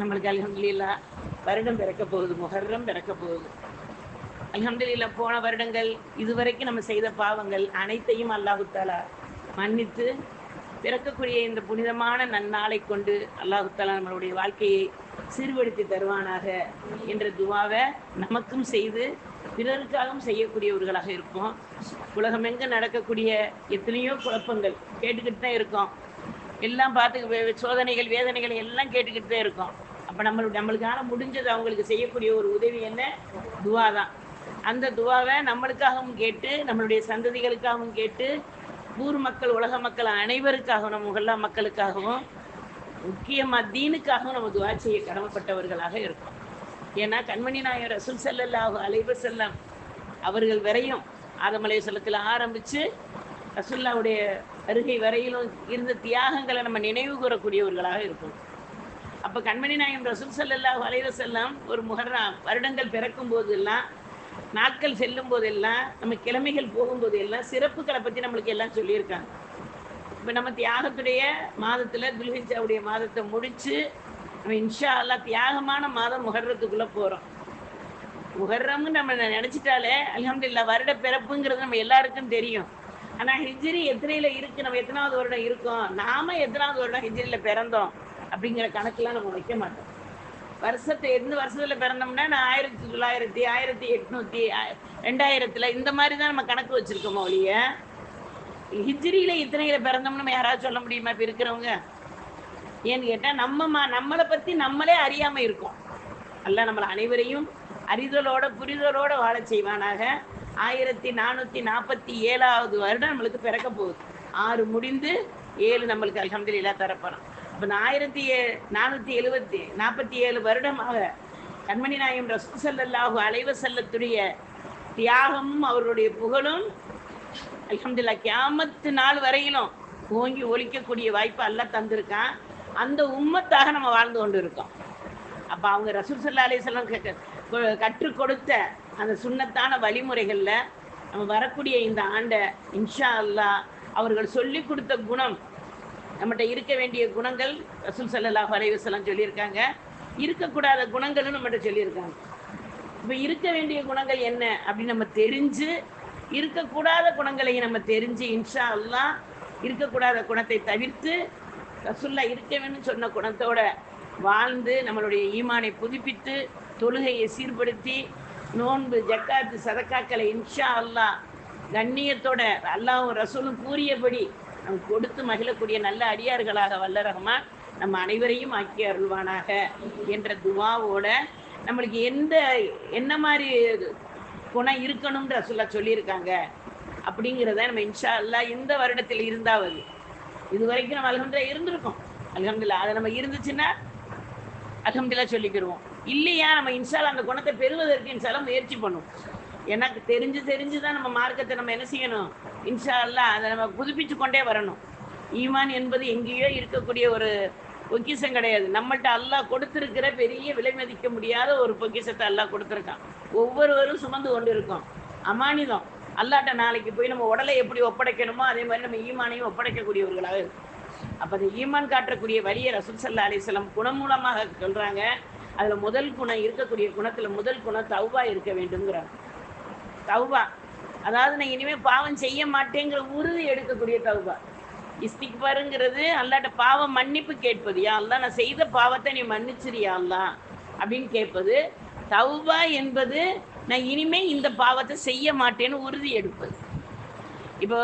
நம்மளுக்கு அல்ஹம்துலில்லாஹ் வருடம் பிறக்க போகுது, முஹர்ரம் பிறக்க போகுது. அல்ஹம்துலில்லாஹ் போன வருடங்கள் இதுவரைக்கும் நம்ம செய்த பாவங்கள் அனைத்தையும் அல்லாஹு தஆலா மன்னித்து பிறக்கக்கூடிய இந்த புனிதமான நன்னாளை கொண்டு அல்லாஹு தஆலா நம்மளுடைய வாழ்க்கையை சீர்படுத்தி தருவானாக என்ற துவாவை நமக்கும் செய்து பிறருக்காகவும் செய்யக்கூடியவர்களாக இருப்போம். உலகமெங்க நடக்கக்கூடிய எத்தனையோ குழப்பங்கள் கேட்டுக்கிட்டு தான் இருக்கோம். எல்லாம் பார்த்து சோதனைகள் வேதனைகள் எல்லாம் கேட்டுக்கிட்டு தான் இருக்கோம். அப்போ நம்மளுக்கான முடிஞ்சது அவங்களுக்கு செய்யக்கூடிய ஒரு உதவி என்ன? துவா தான். அந்த துவாவை நம்மளுக்காகவும் கேட்டு நம்மளுடைய சந்ததிகளுக்காகவும் கேட்டு ஊர் மக்கள் உலக மக்கள் அனைவருக்காகவும் நம்ம முகல்லா மக்களுக்காகவும் முக்கியமாக தீனுக்காகவும் நம்ம துவா செய்ய கடமைப்பட்டவர்களாக இருக்கோம். ஏன்னா கண்மணி நாயகம் ரசூல் ஸல்லல்லாஹு அலைஹி வஸல்லம் அவர்கள் வரையும் ஆதம் அலைஹிஸ்ஸலாத்தில் ஆரம்பித்து ரசூலுல்லாஹ்வுடைய வருகை வரையிலும் இருந்த தியாகங்களை நம்ம நினைவு கூறக்கூடியவர்களாக இருக்கும். அப்போ கண்மணி நாயகம் ரசூல் ஸல்லல்லாஹு அலைஹி வஸல்லம் ஒரு முஹர்ரம் வருடங்கள் பிறக்கும் போதெல்லாம் நாட்கள் செல்லும் போதெல்லாம் நம்ம கிழமைகள் போகும்போது எல்லாம் சிறப்புகளை பற்றி நம்மளுக்கு எல்லாம் சொல்லியிருக்காங்க. இப்போ நம்ம தியாகத்துடைய மாதத்தில் துல்ஹிஜ்ஜாவுடைய மாதத்தை முடித்து நம்ம இன்ஷா அல்லாஹ் தியாகமான மாதம் முஹர்ரத்துக்குள்ளே போகிறோம். முஹர்ரம்னு நம்ம நினச்சிட்டாலே அல்ஹம்துலில்லாஹ் வருட பிறப்புங்கிறது நம்ம எல்லாருக்கும் தெரியும். ஆனால் ஹிஜ்ரி எத்தனையில் இருக்குது, நம்ம எத்தனாவது வருடம் இருக்கோம், நாம் எத்தனாவது வருடம் ஹிஜ்ரியில் பிறந்தோம் அப்படிங்கிற கணக்கெலாம் நம்ம வைக்க மாட்டோம். வருஷத்தை எந்த வருஷத்தில் பிறந்தோம்னா நான் 1900 1800 2000 இந்த மாதிரி தான் நம்ம கணக்கு வச்சுருக்கோமோ ஒழிய ஹிஜ்ரியில் இத்தனையில் பிறந்தோம்னு நம்ம யாராவது சொல்ல முடியுமா? இப்போ இருக்கிறவங்க ஏன்னு கேட்டால் நம்மளை பற்றி நம்மளே அறியாமல் இருக்கோம். அல்லாஹ் நம்மளை அனைவரையும் அறிதலோட புரிதலோடு வாழ செய்வானாக. 1447வது வருடம் நம்மளுக்கு பிறக்க போகுது. 6 முடிந்து 7 நம்மளுக்கு அல்ஹம்துலில்லாஹ் தரப்போகிறோம். அப்போ 1447 வருடமாக கண்மணி நாயகம் ரசூல் ஸல்லல்லாஹு அலைஹி வஸல்லத்துடைய தியாகமும் அவருடைய புகழும் அல்ஹம்துலில்லாஹ் கியாமத்து நாள் வரையிலும் ஓங்கி ஒலிக்கக்கூடிய வாய்ப்பு அல்லாஹ் தந்திருக்கான். அந்த உம்மத்தாக நம்ம வாழ்ந்து கொண்டு இருக்கோம். அப்போ அவங்க ரசூல் ஸல்லல்லாஹு அலைஹி வஸல்லம் கற்றுக் கொடுத்த அந்த சுன்னத்தான வழிமுறைகளில் நம்ம வரக்கூடிய இந்த ஆண்டை இன்ஷா அல்லாஹ் அவர்கள் சொல்லி கொடுத்த குணம் நம்மகிட்ட இருக்க வேண்டிய குணங்கள் ரசூல் ஸல்லல்லாஹு அலைஹி வஸல்லம் சொல்லியிருக்காங்க. இருக்கக்கூடாத குணங்களும் நம்மகிட்ட சொல்லியிருக்காங்க. இப்போ இருக்க வேண்டிய குணங்கள் என்ன அப்படின்னு நம்ம தெரிஞ்சு இருக்கக்கூடாத குணங்களையும் நம்ம தெரிஞ்சு இன்ஷா அல்லாஹ் இருக்கக்கூடாத குணத்தை தவிர்த்து ரசூலுல்லாஹ் இருக்க வேணும்னு சொன்ன குணத்தோட வாழ்ந்து நம்மளுடைய ஈமானை புதுப்பித்து தொழுகையை சீர்படுத்தி நோன்பு ஜக்காத்து சதக்காக்களை இன்ஷா அல்லாஹ் கண்ணியத்தோட அல்லாஹ்வும் ரசூலும் கூறியபடி நம்ம கொடுத்து மகிழக்கூடிய நல்ல அடியார்களாக வல்ல ரஹ்மான் நம்ம அனைவரையும் ஆக்கி அருள்வானாக என்ற துவாவோட நம்மளுக்கு என்ன மாதிரி குணம் இருக்கணும்னு ரசூலுல்லாஹ் சொல்லியிருக்காங்க அப்படிங்கிறத நம்ம இன்ஷா அல்லாஹ் இந்த வருடத்தில் இருந்தாவது இது வரைக்கும் நம்ம அல்ஹம்துலில்லாஹ் இருந்திருக்கோம். அல்ஹம்துலில்லாஹ் அதை நம்ம இருந்துச்சுன்னா அல்ஹம்துலில்லாஹ் சொல்லிக்கிடுவோம். இல்லையா நம்ம இன்ஷா அல்லாஹ் அந்த குணத்தை பெறுவதற்கு இன்ஷா அல்லாஹ் முயற்சி பண்ணுவோம். எனக்கு தெரிஞ்சு தான் நம்ம மார்க்கத்தை நம்ம என்ன செய்யணும்? இன்ஷா அல்லாஹ் அதை நம்ம புதுப்பிச்சு கொண்டே வரணும். ஈமான் என்பது எங்கேயோ இருக்கக்கூடிய ஒரு பொக்கிஷம் கிடையாது. நம்மள்கிட்ட அல்லாஹ் கொடுத்துருக்கிற பெரிய விலை மதிக்க முடியாத ஒரு பொக்கிஷத்தை அல்லாஹ் கொடுத்துருக்கான். ஒவ்வொருவரும் சுமந்து கொண்டு இருக்கோம். அமானிதம் அல்லாஹ்ட்ட நாளைக்கு போய் நம்ம உடலை எப்படி ஒப்படைக்கணுமோ அதே மாதிரி நம்ம ஈமானையும் ஒப்படைக்கக்கூடியவர்களாக இருக்கும். அப்போ அந்த ஈமான் காட்டக்கூடிய வழியை ரசூல் ஸல்லல்லாஹு அலைஹி வஸல்லம் குணம் மூலமாக சொல்கிறாங்க. அதில் முதல் குணம் இருக்கக்கூடிய குணத்தில் முதல் குணம் தௌபா இருக்க வேண்டுங்கிறாங்க. தௌபா அதாவது நான் இனிமேல் பாவம் செய்ய மாட்டேங்கிற உறுதி எடுக்கக்கூடிய தௌபா. இஸ்திக்பாருங்கிறது அல்லாஹ்ட்ட பாவம் மன்னிப்பு கேட்பது. யா அல்லாஹ் நான் செய்த பாவத்தை நீ மன்னிச்சிரியா அல்லாஹ் அப்படின்னு கேட்பது. தௌபா என்பது நான் இனிமேல் இந்த பாவத்தை செய்ய மாட்டேன்னு உறுதி எடுப்பது. இப்போ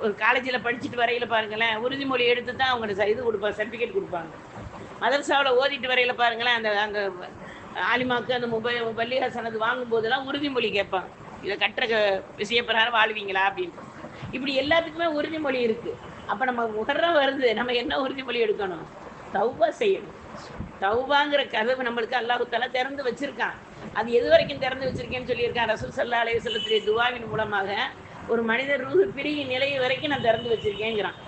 ஒரு காலேஜில் படிச்சுட்டு வரையில் பாருங்களேன், உறுதிமொழி எடுத்து தான் அவங்க இது கொடுப்பாங்க, சர்டிஃபிகேட் கொடுப்பாங்க. மதரசாவில் ஓதிட்டு வரையில் பாருங்களேன், அங்கே ஆலிமாக்கு அந்த பள்ளிகா சனது வாங்கும்போதெல்லாம் உறுதிமொழி கேட்பாங்க. இதை கட்டுற விஷய பிரகாரம் வாழ்வீங்களா அப்படின்னு. இப்படி எல்லாத்துக்குமே உறுதிமொழி இருக்குது. அப்போ நம்ம முஹர்ரம் வருது, நம்ம என்ன உறுதிமொழி எடுக்கணும்? தௌபா செய்யணும். தௌபாங்கிற கதவு நம்மளுக்கு அல்லாஹ் தஆலா திறந்து வச்சிருக்கான். அது எது வரைக்கும் திறந்து வச்சிருக்கேன்னு சொல்லியிருக்கான் ரசூல் ஸல்லல்லாஹு அலைஹி வஸல்லத்துடைய துவாவின் மூலமாக. ஒரு மனிதர் ரூஹு பிரியும் நிலை வரைக்கும் நான் திறந்து வச்சிருக்கேங்கிறான்.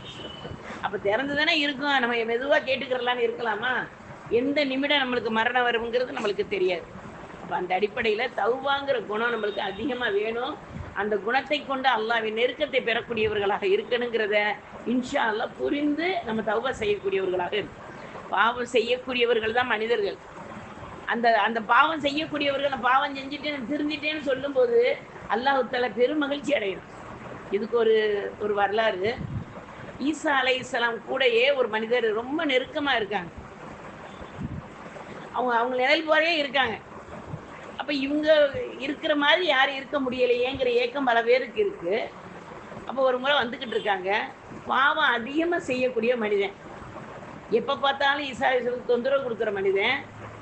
அப்போ திறந்து தானே இருக்கும். நம்ம மெதுவாக கேட்டுக்கிறலான்னு இருக்கலாமா? எந்த நிமிடம் நம்மளுக்கு மரணம் வருங்கிறது நம்மளுக்கு தெரியாது. அப்போ அந்த அடிப்படையில் தௌபாங்கிற குணம் நம்மளுக்கு அதிகமாக வேணும். அந்த குணத்தை கொண்டு அல்லாஹ்வின் நெருக்கத்தை பெறக்கூடியவர்களாக இருக்கணுங்கிறத இன்ஷா அல்லாஹ் புரிந்து நம்ம தௌபா செய்யக்கூடியவர்களாக இருக்கும். பாவம் செய்யக்கூடியவர்கள் தான் மனிதர்கள். அந்த அந்த பாவம் செய்யக்கூடியவர்கள் நான் பாவம் செஞ்சுட்டேன் திருந்திட்டேன்னு சொல்லும்போது அல்லாஹ் தஆலா பெரும் மகிழ்ச்சி அடையணும். இதுக்கு ஒரு ஒரு வரலாறு. ஈசா அலைஹிஸ்ஸலாம் கூடயே ஒரு மனிதர் ரொம்ப நெருக்கமா இருக்காங்க. அவங்க நிழல் போலயே இருக்காங்க. அப்ப இவங்க இருக்கிற மாதிரி யாரும் இருக்க முடியலையேங்கிற ஏக்கம் பல பேருக்கு இருக்கு. அப்போ ஒரு முறை வந்துகிட்டு இருக்காங்க. பாவம் அதிகமா செய்யக்கூடிய மனிதன், எப்ப பார்த்தாலும் ஈசா அலைஹிஸ்ஸலாத்துக்கு தொந்தரவு கொடுக்குற மனிதன்,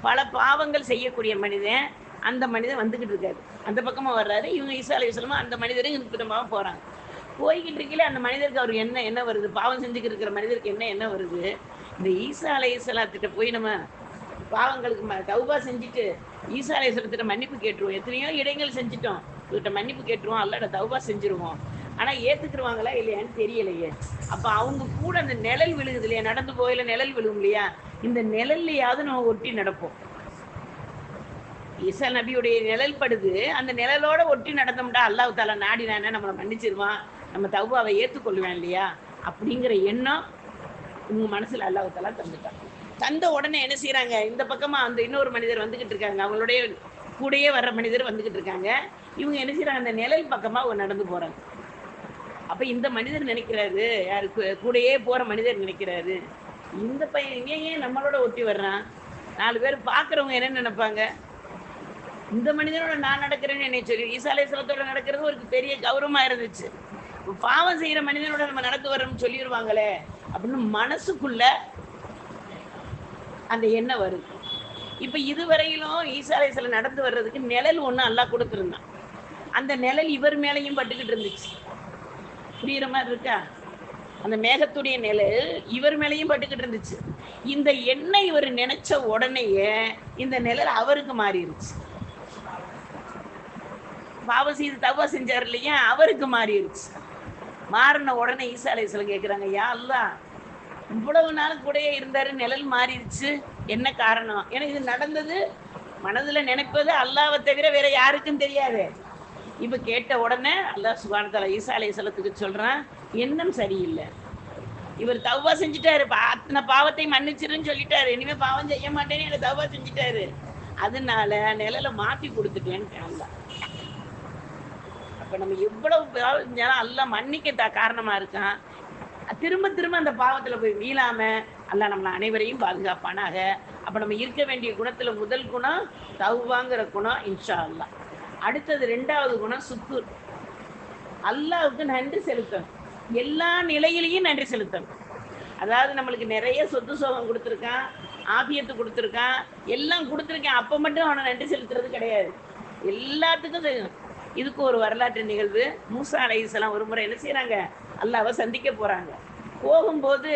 பல பாவங்கள் செய்யக்கூடிய மனிதன். அந்த மனிதன் வந்துகிட்டு இருக்காரு. அந்த பக்கமா வர்றாரு. இவங்க ஈசா அலைஹிஸ்ஸலாம் அந்த மனிதரும் இன்பமாக போறாங்க. போய்கிட்டு இருக்கையில அந்த மனிதருக்கு அவர் என்ன வருது, பாவம் செஞ்சுக்கிட்டு இருக்கிற மனிதருக்கு என்ன வருது, இந்த ஈசா அலைஹிஸ்ஸலாத்திட்ட போய் நம்ம பாவங்களுக்கு தௌபா செஞ்சுட்டு ஈசா அலைஹிஸ்ஸலாத்திட்ட மன்னிப்பு கேட்டுருவோம். எத்தனையோ இடங்கள் செஞ்சுட்டோம், இவர்கிட்ட மன்னிப்பு கேட்டுருவோம், அல்லாஹ்ட்ட தௌபா செஞ்சிருவோம். ஆனா ஏத்துக்குருவாங்களா இல்லையான்னு தெரியலையே. அப்ப அவங்க கூட அந்த நிழல் விழுகுது இல்லையா, நடந்து போயில நிழல் விழுகும் இல்லையா, இந்த நிழல்லையாவது நம்ம ஒட்டி நடப்போம். ஈசா நபியுடைய நிழல் படுது, அந்த நிழலோட ஒட்டி நடந்தோம்டா அல்லாஹ் தஆலா நாடினானே நம்மளை மன்னிச்சிருவான், நம்ம தௌபாவை ஏற்றுக்கொள்வேன் இல்லையா அப்படிங்கிற எண்ணம் உங்க மனசுல அல்லாஹ் தஆலா தந்துட்டான். தந்த உடனே என்ன செய்யறாங்க, இந்த பக்கமா அந்த இன்னொரு மனிதர் வந்துகிட்டு இருக்காங்க, அவங்களுடைய கூடயே வர்ற மனிதர் வந்துகிட்டு இருக்காங்க. இவங்க என்ன செய்யறாங்க, அந்த நிழல் பக்கமா நடந்து போறாங்க. அப்ப இந்த மனிதர் நினைக்கிறாரு, யாருக்கு கூடயே போற மனிதர் நினைக்கிறாரு, இந்த பையன் ஏன் நம்மளோட ஒட்டி வர்றான், 4 பேர் பாக்குறவங்க என்ன நினைப்பாங்க, இந்த மனிதனோட நான் நடக்கிறேன்னு என்னை சொல்லி ஈசா அலைஹிஸ்ஸலாத்தோட நடக்கிறது ஒரு பெரிய கௌரவமா இருந்துச்சு. பாவம் செய்யற மனிதனோட நம்ம நடந்து வர்றோம்னு சொல்லிடுவாங்களே அப்படின்னு மனசுக்குள்ள அந்த எண்ணம் வருது. இப்ப இதுவரையிலும் ஈசா அலைஹிஸ்ஸலாம் நடந்து வர்றதுக்கு நிழல் ஒண்ணு அல்லாஹ் கொடுத்துருந்தான். அந்த நிழல் இவர் மேலையும் பட்டுக்கிட்டு இருந்துச்சு. புரியுற மாதிரி இருக்கா, அந்த மேகத்துடைய நிழல் இவர் மேலையும் பட்டுக்கிட்டு இருந்துச்சு. இந்த எண்ணெய் இவர் நினைச்ச உடனேயே இந்த நிழல் அவருக்கு மாறிடுச்சு. பாவம் செய்து தவா செஞ்சார் இல்லையா, அவருக்கு மாறிடுச்சு. மாறின உடனே ஈசா அலைஹிஸ்ஸலாம் கேட்குறாங்க, யா அல்லாஹ் இவ்வளவு நாள் கூடயே இருந்தாரு, நிழல் மாறிடுச்சு, என்ன காரணம்? ஏன்னா இது நடந்தது மனதுல நினைப்பது அல்லாஹ்வை தவிர வேற யாருக்கும் தெரியாது. இப்ப கேட்ட உடனே அல்லாஹ் சுப்ஹானஹு வ தஆலா ஈசா அலைஹிஸ்ஸலாத்துக்கு சொல்றான், எண்ணம் சரியில்லை, இவர் தௌபா செஞ்சுட்டாரு, அத்தனை பாவத்தை மன்னிச்சிருன்னு சொல்லிட்டாரு, இனிமே பாவம் செய்ய மாட்டேன்னு எனக்கு தௌபா செஞ்சுட்டாரு, அதனால நிழலை மாத்தி கொடுத்துட்டேன்னு அல்லாஹ். அப்ப நம்ம எவ்வளவு பாவம் செஞ்சாலும் அல்லாஹ் மன்னிக்க காரணமா இருக்கான். திரும்ப திரும்ப அந்த பாவத்துல போய் வீழாம அல்லாஹ் நம்மளை அனைவரையும் பாதுகாப்பானாக. அப்ப நம்ம இருக்க வேண்டிய குணத்துல முதல் குணம் தௌபாங்கிற குணம் இன்ஷா அல்லாஹ். அடுத்தது 2வது குணம் சுக்குர், அல்லாஹ்வுக்கு நன்றி செலுத்தணும், எல்லா நிலையிலையும் நன்றி செலுத்தணும். அதாவது நம்மளுக்கு நிறைய சொத்து சோகம் கொடுத்துருக்கான், ஆபியத்து கொடுத்துருக்கான், எல்லாம் கொடுத்துருக்கேன், அப்ப மட்டும் அவனை நன்றி செலுத்துறது கிடையாது, எல்லாத்துக்கும் செய்யணும். இதுக்கு ஒரு வரலாற்று நிகழ்வு. மூசா அலைஹிஸ்ஸலாம் ஒரு முறை என்ன செய்யறாங்க, அல்லாஹ்வை சந்திக்க போறாங்க. போகும்போது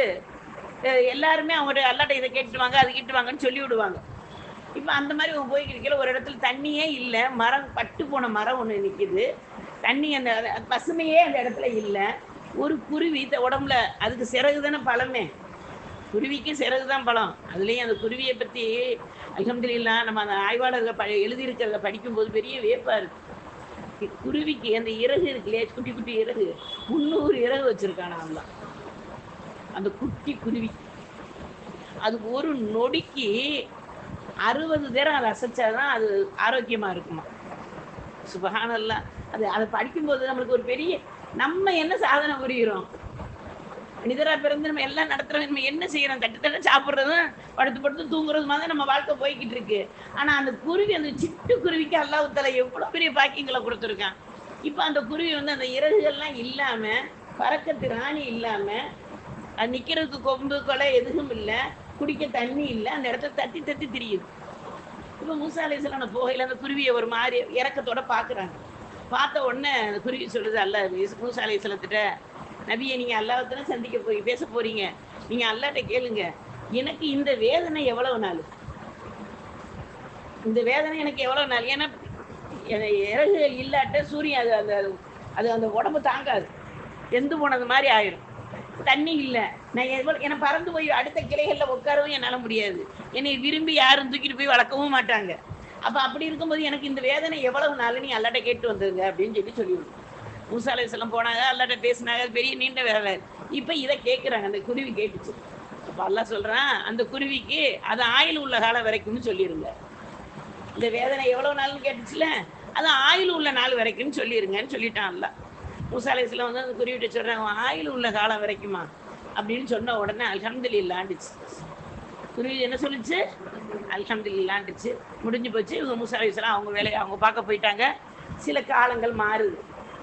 எல்லாருமே அவங்களுடைய அல்லாட்ட இதை கேட்டுவாங்க அது கேட்டுவாங்கன்னு சொல்லி விடுவாங்க. இப்போ அந்த மாதிரி அவங்க போய்க்கிற ஒரு இடத்துல தண்ணியே இல்லை, மரம் பட்டு போன மரம் ஒன்று நிற்கிது, தண்ணி அந்த பசுமையே அந்த இடத்துல இல்லை. ஒரு குருவி உடம்புல அதுக்கு சிறகு தானே பழமே, குருவிக்கு சிறகு தான் பழம். அதுலேயும் அந்த குருவியை பற்றி அல்ஹம்துலில்லாஹ் நம்ம அந்த ஆய்வாளர்கள் எழுதியிருக்கிறத படிக்கும்போது பெரிய வியப்பா இருக்கு. குருவிக்கு அந்த இறகு இருக்கு இல்லையா, குட்டி குட்டி இறகு, 300 இறகு வச்சிருக்கானா அல்லாஹ் அந்த குட்டி குருவி. அது ஒரு நொடிக்கு 60 தடவை அதை அசைச்சாதான் அது ஆரோக்கியமா இருக்குமா. சுப்ஹானல்லாஹ். அதை படிக்கும்போது நம்மளுக்கு ஒரு பெரிய, நம்ம என்ன சாதனை புரிகிறோம், மனிதரா பிறந்து நம்ம எல்லாம் நடத்துறோம், நம்ம என்ன செய்யறோம், தட்டு தட்ட சாப்பிட்றதும் படுத்து படுத்து தூங்குறதுமா தான் நம்ம வாழ்க்கை போய்கிட்டு இருக்கு. ஆனா அந்த குருவி, அந்த சிட்டு குருவிக்கு அல்லாஹ் தஆலா எவ்வளவு பெரிய பாக்கியங்களை கொடுத்துருக்கான். இப்ப அந்த குருவி அந்த இறகுகள்லாம் இல்லாம, பறக்கத்து ராணி இல்லாம, அது நிக்கிறதுக்கு கொம்பு கொலை எதுவும் இல்லை, குடிக்க தண்ணி இல்லை, அந்த இடத்த தட்டி தட்டி திரியுது. இப்போ மூசா அலைஹிஸ்ஸலாம் போகையில் அந்த குருவியை ஒரு மாதிரி இறக்கத்தோட பார்க்குறாங்க. பார்த்த உடனே அந்த குருவி சொல்லுது அல்லாஹ் மூசா அலைஹிஸ்ஸலாத்திட்ட, நபியை நீங்க அல்லாஹ்வை சந்திக்க பேச போறீங்க, நீங்க அல்லாஹ்ட்ட கேளுங்க, எனக்கு இந்த வேதனை எவ்வளவு நாள், இந்த வேதனை எனக்கு எவ்வளவு நாள், ஏன்னா இறகுகள் இல்லாட்ட சூரியன் அது அந்த அது அந்த உடம்பு தாங்காது, எந்து போனது மாதிரி ஆயிரும். தண்ணி இல்லை, நான் என்னை பறந்து போய் அடுத்த கிளைகளில் உட்காரவும் என்னால் முடியாது, என்னை விரும்பி யாரும் தூக்கிட்டு போய் வளர்க்கவும் மாட்டாங்க. அப்போ அப்படி இருக்கும்போது எனக்கு இந்த வேதனை எவ்வளவு நாள், நீ அல்லாட்ட கேட்டு வந்துருங்க அப்படின்னு சொல்லிவிடும். மூசா அலைஹிஸ்ஸலாம் போனாங்க, அல்லாட்ட பேசினாங்க, பெரிய நீண்ட வேலை. இப்போ இதை கேட்குறாங்க, அந்த குருவி கேட்டுச்சு. அப்ப அல்லாஹ் சொல்றான் அந்த குருவிக்கு அது ஆயுள் உள்ள காலம் வரைக்கும்னு சொல்லிருங்க. இந்த வேதனை எவ்வளவு நாள்னு கேட்டுச்சுல, அது ஆயுள் உள்ள நாள் வரைக்கும்னு சொல்லிருங்கன்னு சொல்லிட்டான் அல்லாஹ். மூசா அலைஹிஸ்ஸலாம் வந்து அந்த குருவிட்ட சொல்றாங்க, ஆயுள் உள்ள காலம் வரைக்குமா அப்படின்னு சொன்ன உடனே அல்ஹம்துலில்லாஹ்ன்னுச்சு. குருவி என்ன சொல்லுச்சு? அல்ஹம்துலில்லாஹ்ன்னுச்சு. முடிஞ்சு போச்சு. இவங்க மூசா அலைஹிஸ்ஸலாம் அவங்க வேலையை அவங்க பார்க்க போயிட்டாங்க. சில காலங்கள் மாறுது,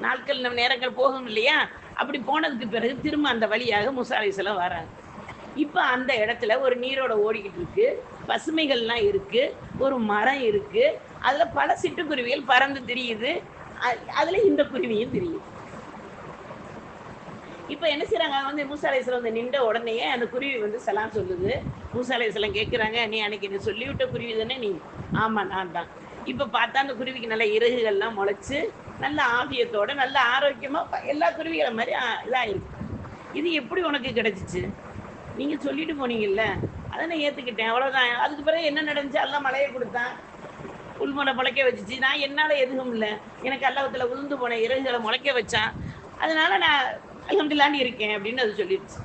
நாட்கள் நம்ம நேரங்கள் போகும் இல்லையா? அப்படி போனதுக்கு பிறகு திரும்ப அந்த வழியாக மூசா அலைஹிஸ்ஸலாம் வராங்க. இப்போ அந்த இடத்துல ஒரு நீரோட ஓடிக்கிட்டு இருக்கு, பசுமைகள்லாம் இருக்கு, ஒரு மரம் இருக்கு, அதுல பல சிட்டுக்குருவிகள் பறந்து திரியுது, அதுல இந்த குருவியும் தெரியுது. இப்போ என்ன செய்றாங்க வந்து மூசா அலைஹிஸ்ஸலாம் வந்து நின்ற உடனே அந்த குருவி வந்து சலாம் சொல்லுது. மூசா அலைஹிஸ்ஸலாம் கேட்குறாங்க, நீ அன்னைக்கு நீ சொல்லிவிட்ட குருவி தானே நீ? ஆமா நான் தான். இப்போ பார்த்தா அந்த குருவிக்கு நல்ல இறகுகள்லாம் முளைச்சு நல்ல ஆபியத்தோட நல்ல ஆரோக்கியமா எல்லா குருவிகளை மாதிரி இதாக இருக்கு. இது எப்படி உனக்கு கிடைச்சிச்சு? நீங்க சொல்லிட்டு போனீங்கல்ல, அதை நான் ஏத்துக்கிட்டேன், அவ்வளவுதான். அதுக்கு பிறகு என்ன நடந்துச்சு? எல்லாம் மழையை கொடுத்தான், உள்மனை முளைக்க வச்சுச்சு. நான் என்னால எதுவும் இல்லை, எனக்கு அல்லாஹ்வுத்தாலா உதிர்ந்து போன இறகுகளை முளைக்க வச்சான், அதனால நான் அல்ஹம்துலில்லாஹ்னு இருக்கேன் அப்படின்னு அது சொல்லிடுச்சு.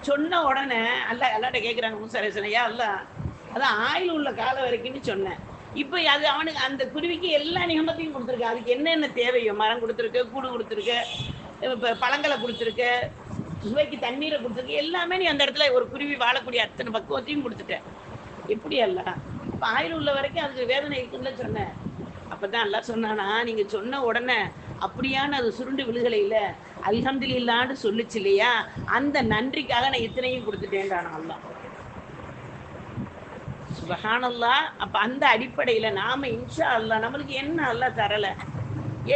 சொன்ன உடனே அல்லாஹ்ட்ட கேட்குறாங்க மூசா அலைஹிஸ்ஸலாம், யா அல்லாஹ் அதான் ஆயுள் உள்ள காலம் வரைக்கும்னு சொன்னேன். இப்போ அது அவனுக்கு அந்த குருவிக்கு எல்லா நிகமத்தையும் கொடுத்துருக்கு. அதுக்கு என்னென்ன தேவையோ மரம் கொடுத்துருக்க, கூடு கொடுத்துருக்க, இப்போ பழங்களை கொடுத்துருக்க, சுவைக்கு தண்ணீரை கொடுத்துருக்கு, எல்லாமே நீ அந்த இடத்துல ஒரு குருவி வாழக்கூடிய அத்தனை பக்குவத்தையும் கொடுத்துட்ட. எப்படி அல்ல? இப்போ ஆயுள் உள்ள வரைக்கும் அதுக்கு வேதனை இருக்குன்னு சொன்னேன். அப்பதான் அல்லாஹ் சொன்னானா, நீங்க சொன்ன உடனே அப்படியான அது சுருண்டு விழுகலையில அல்ஹம்துலில்லாஹ்னு சொல்லுச்சு இல்லையா, அந்த நன்றிக்காக நான் இத்தனையும் கொடுத்துட்டேன்டானா அல்லாஹ். சுப்ஹானல்லாஹ். அப்ப அந்த அடிப்படையில நாம இன்ஷா அல்லாஹ் நம்மளுக்கு என்ன அல்லாஹ் தரல,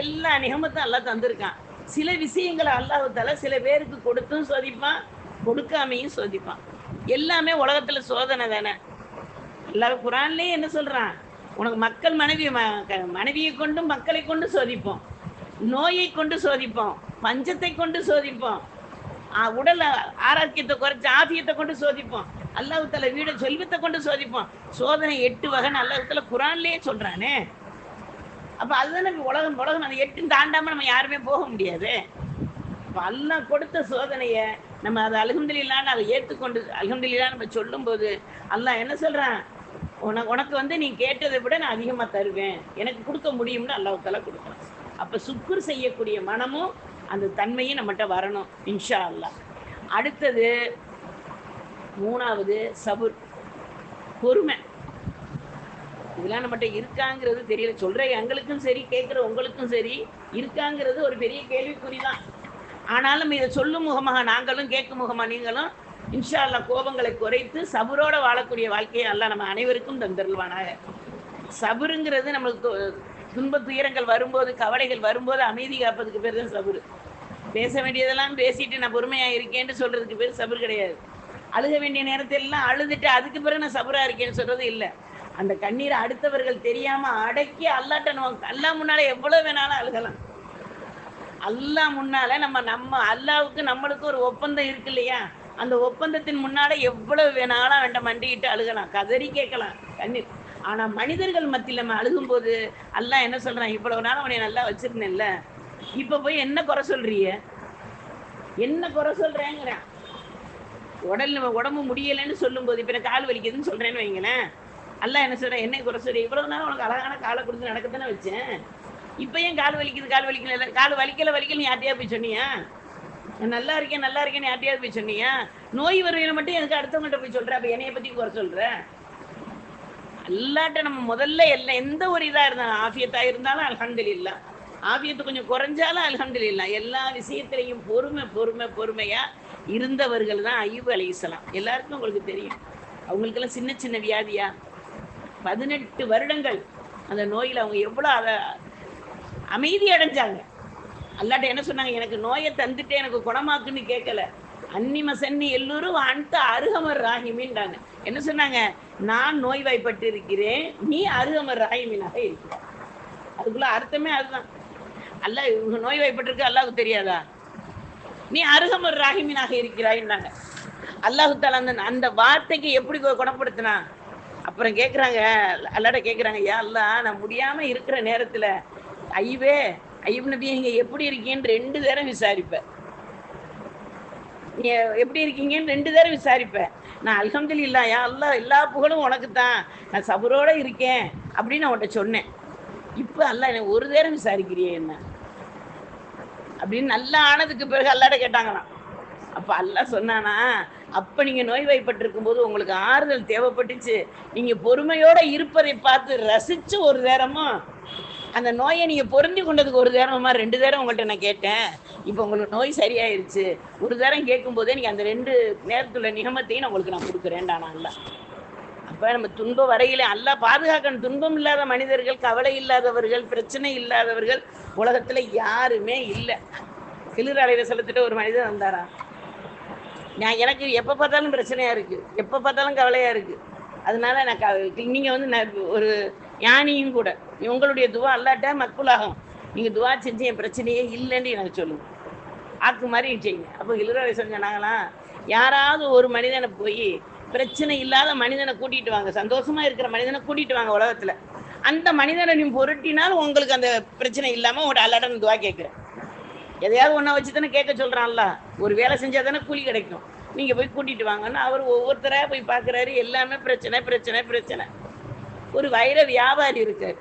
எல்லா நிகமத்தும் அல்லாஹ் தந்திருக்கான். சில விஷயங்களை அல்லாஹ்வுத்தாலா சில பேருக்கு கொடுத்தும் சோதிப்பான், கொடுக்காமையும் சோதிப்பான். எல்லாமே உலகத்துல சோதனை தானே. அல்லாஹ் குர்ஆன்லயே என்ன சொல்றான்? உனக்கு மக்கள் மனைவியை கொண்டு மக்களை கொண்டு சோதிப்போம், நோயை கொண்டு சோதிப்போம், பஞ்சத்தை கொண்டு சோதிப்போம், உடல் ஆரோக்கியத்தை குறைச்சி ஆபியத்தை கொண்டு சோதிப்போம், அல்லாஹ்வுத்தாலா வீட செல்வத்தை கொண்டு சோதிப்போம். சோதனை 8 வகைன்னு அல்லாஹ்வுத்தாலா குர்ஆன்லயே சொல்றானே. அப்ப அதுதானே உலகம். அந்த 8 தாண்டாம நம்ம யாருமே போக முடியாது. அப்ப அல்லாஹ் கொடுத்த சோதனைய நம்ம அதை அல்ஹம்துலில்லாஹ்னு அதை ஏற்றுக்கொண்டு அல்ஹம்துலில்லாஹ் நம்ம சொல்லும்போது அல்லாஹ் என்ன சொல்றான்? உனக்கு வந்து நீ கேட்டதை விட நான் அதிகமா தருவேன், எனக்கு கொடுக்க முடியும்னு அல்லாஹ்வுத்தாலா கொடுக்குறான். அப்ப சுக்குர் செய்யக்கூடிய மனமும் அந்த தன்மையும் நம்மகிட்ட வரணும் இன்ஷா அல்லாஹ். அடுத்தது 3வது சபுர், பொறுமை. இதெல்லாம் நம்மகிட்ட இருக்காங்கிறது தெரியல. சொல்ற எங்களுக்கும் சரி, கேட்குற உங்களுக்கும் சரி, இருக்காங்கிறது ஒரு பெரிய கேள்விக்குறிதான். ஆனாலும் இதை சொல்லும் முகமாக நாங்களும், கேட்கும் முகமாக நீங்களும் இன்ஷா அல்லாஹ் கோபங்களை குறைத்து சபுரோட வாழக்கூடிய வாழ்க்கையை அல்லாஹ் நம்ம அனைவருக்கும் தந்தருள்வானாக. சபுருங்கிறது நம்மளுக்கு துன்ப துயரங்கள் வரும்போது, கவலைகள் வரும்போது அமைதி காப்பதுக்கு பேர் தான் சபுரு. பேச வேண்டியதெல்லாம் பேசிட்டு நான் பொறுமையா இருக்கேன்னு சொல்றதுக்கு பேர் சபுர் கிடையாது. அழுக வேண்டிய நேரத்திலாம் அழுதுட்டு அதுக்கு பிறகு நான் சபுரா இருக்கேன்னு சொல்றது இல்லை. அந்த கண்ணீரை அடுத்தவர்கள் தெரியாம அடக்கி அல்லாட்ட நம்ம அல்லாஹ் முன்னால எவ்வளவு வேணாலும் அழுகலாம். அல்லாஹ் முன்னால நம்ம அல்லாவுக்கு நம்மளுக்கு ஒரு ஒப்பந்தம் இருக்கு இல்லையா, அந்த ஒப்பந்தத்தின் முன்னால எவ்வளவு வேணாலும் அவன்கிட்ட மண்டிக்கிட்டு அழுகலாம், கதறி கேட்கலாம் கண்ணீர். ஆனா மனிதர்கள் மத்தியில் நம்ம அழுகும் போது அல்லாஹ் என்ன சொல்றான்? இவ்வளவு நாள் அவனை நல்லா வச்சிருந்தேன்ல, இப்ப போய் என்ன குறை சொல்றிய, என்ன குறை சொல்றேங்கிறான். உடம்பு முடியலைன்னு சொல்லும் போது, இப்ப எனக்கு கால் வலிக்குதுன்னு சொல்றேன்னு வைங்களேன், அல்லாஹ் என்ன சொல்றேன்? என்ன குறை சொல்ற? இவ்வளவு நாள் உனக்கு அழகான காலை கொடுத்து நடக்கத்தானே வச்சேன், இப்ப ஏன் கால் வலிக்குது? கால் வலிக்கல நீ யார்ட்டையா போய் சொன்னியா? நல்லா இருக்கேன்னு யார்ட்டையாவது போய் சொன்னியா? நோய் வருவையில மட்டும் எனக்கு அடுத்தவங்கள்ட்ட போய் சொல்ற, அப்ப என்னைய பத்தி குறை சொல்ற? அல்லாட்ட நம்ம முதல்ல எந்த ஒரு இதா இருந்தாலும், ஆஃபியத்தா இருந்தாலும் அல்ஹம்துலில்லாஹ், ஆஃபியத்து கொஞ்சம் குறைஞ்சாலும் அல்ஹம்துலில்லாஹ், எல்லா விஷயத்திலையும் பொறுமையா இருந்தவர்கள் தான் அய்யூப் அலைஹிஸ்ஸலாம். எல்லாருக்கும் உங்களுக்கு தெரியும், அவங்களுக்கெல்லாம் சின்ன சின்ன வியாதியா 18 வருடங்கள் அந்த நோயில் அவங்க எவ்வளோ அமைதி அடைஞ்சாங்க. அல்லாட்ட என்ன சொன்னாங்க? எனக்கு நோயை தந்துட்டு எனக்கு குணமாக்குன்னு கேட்கல, அன்னிம சன்னி எல்லோரும் அந்த அருகமர் ராஹிமின்றாங்க. என்ன சொன்னாங்க? நான் நோய்வாய்ப்பட்டு இருக்கிறேன், நீ அருகமர் ராஹிமீனாக இருக்கிற. அதுக்குள்ள அர்த்தமே அதுதான். அல்லாஹ் இவங்க நோய்வாய்ப்பட்டிருக்கு அல்லாஹ்வுக்கு தெரியாதா? நீ அருகமர் ராஹிமீனாக இருக்கிறாய்னாங்க. அல்லாஹ் தஆலா அந்த வார்த்தைக்கு எப்படி குணப்படுத்தினா? அப்புறம் கேட்குறாங்க, அல்லாட்ட கேட்குறாங்க, யா அல்லாஹ் நான் முடியாம இருக்கிற நேரத்துல ஐயூப் நபி இங்க எப்படி இருக்கேன்னு 2 தடவை விசாரிப்பேன். நீ எப்படி இருக்கீங்கன்னு 2 தடவை விசாரிப்பேன். நான் அல்ஹம்துலில்லாஹ் யா அல்லாஹ் எல்லா புகழும் உனக்கு தான், நான் சபரோட இருக்கேன் அப்படின்னு அவன்கிட்ட சொன்னேன். இப்போ அல்லாஹ் என்னை ஒரு தடவை விசாரிக்கிறியே என்ன அப்படின்னு நல்லா ஆனதுக்கு பிறகு அல்லாட்ட கேட்டாங்களாம். அப்போ அல்லாஹ் சொன்னானா, அப்போ நீங்கள் நோய்வாய்ப்பட்டிருக்கும் போது உங்களுக்கு ஆறுதல் தேவைப்பட்டுச்சு, நீங்கள் பொறுமையோடு இருப்பதை பார்த்து ரசித்து ஒரு நேரமும் அந்த நோயை நீங்கள் பொருந்தி கொண்டதுக்கு ஒரு நேரமா 2 நேரம் உங்கள்கிட்ட நான் கேட்டேன். இப்போ உங்களுக்கு நோய் சரியாயிருச்சு. ஒரு நேரம் கேட்கும்போதே நீங்கள் அந்த 2 நேரத்துள்ள நிகமத்தையும் நான் உங்களுக்கு நான் கொடுக்குறேன்டானா அல்லாஹ். அப்போ நம்ம துன்பம் வரையில அல்லாஹ் பாதுகாக்கணும். துன்பம் இல்லாத மனிதர்கள், கவலை இல்லாதவர்கள், பிரச்சனை இல்லாதவர்கள் உலகத்தில் யாருமே இல்லை. கிளிர் அலையில செலுத்திட்டு ஒரு மனிதர் வந்தாரா, நான் எனக்கு எப்போ பார்த்தாலும் பிரச்சனையாக இருக்குது, எப்போ பார்த்தாலும் கவலையாக இருக்குது, அதனால நான் நீங்கள் வந்து நான் ஒரு ஞானியும் கூட உங்களுடைய துவா அல்லாட்ட மக்குலாகும், நீங்கள் துவா செஞ்சு என் பிரச்சனையே இல்லைன்னு எனக்கு சொல்லுங்கள், ஆக்கு மாதிரி செய்யுங்க. அப்போ கிளிர் சொன்னாங்களாம், யாராவது ஒரு மனிதனை போய் பிரச்சனை இல்லாத மனிதனை கூட்டிகிட்டு வாங்க, சந்தோஷமாக இருக்கிற மனிதனை கூட்டிகிட்டு வாங்க உலகத்தில், அந்த மனிதனை நீ பொருட்டினால் உங்களுக்கு அந்த பிரச்சனை இல்லாமல் உங்களோட அல்லாட்ட துவா கேட்குறேன். எதையாவது ஒன்றை வச்சு தானே கேட்க சொல்கிறான்ல, ஒரு வேலை செஞ்சால் தானே கூலி கிடைக்கும். நீங்கள் போய் கூட்டிகிட்டு வாங்கன்னு அவர் ஒவ்வொருத்தராக போய் பார்க்குறாரு, எல்லாமே பிரச்சனை பிரச்சனை பிரச்சனை. ஒரு வைர வியாபாரி இருக்கார்,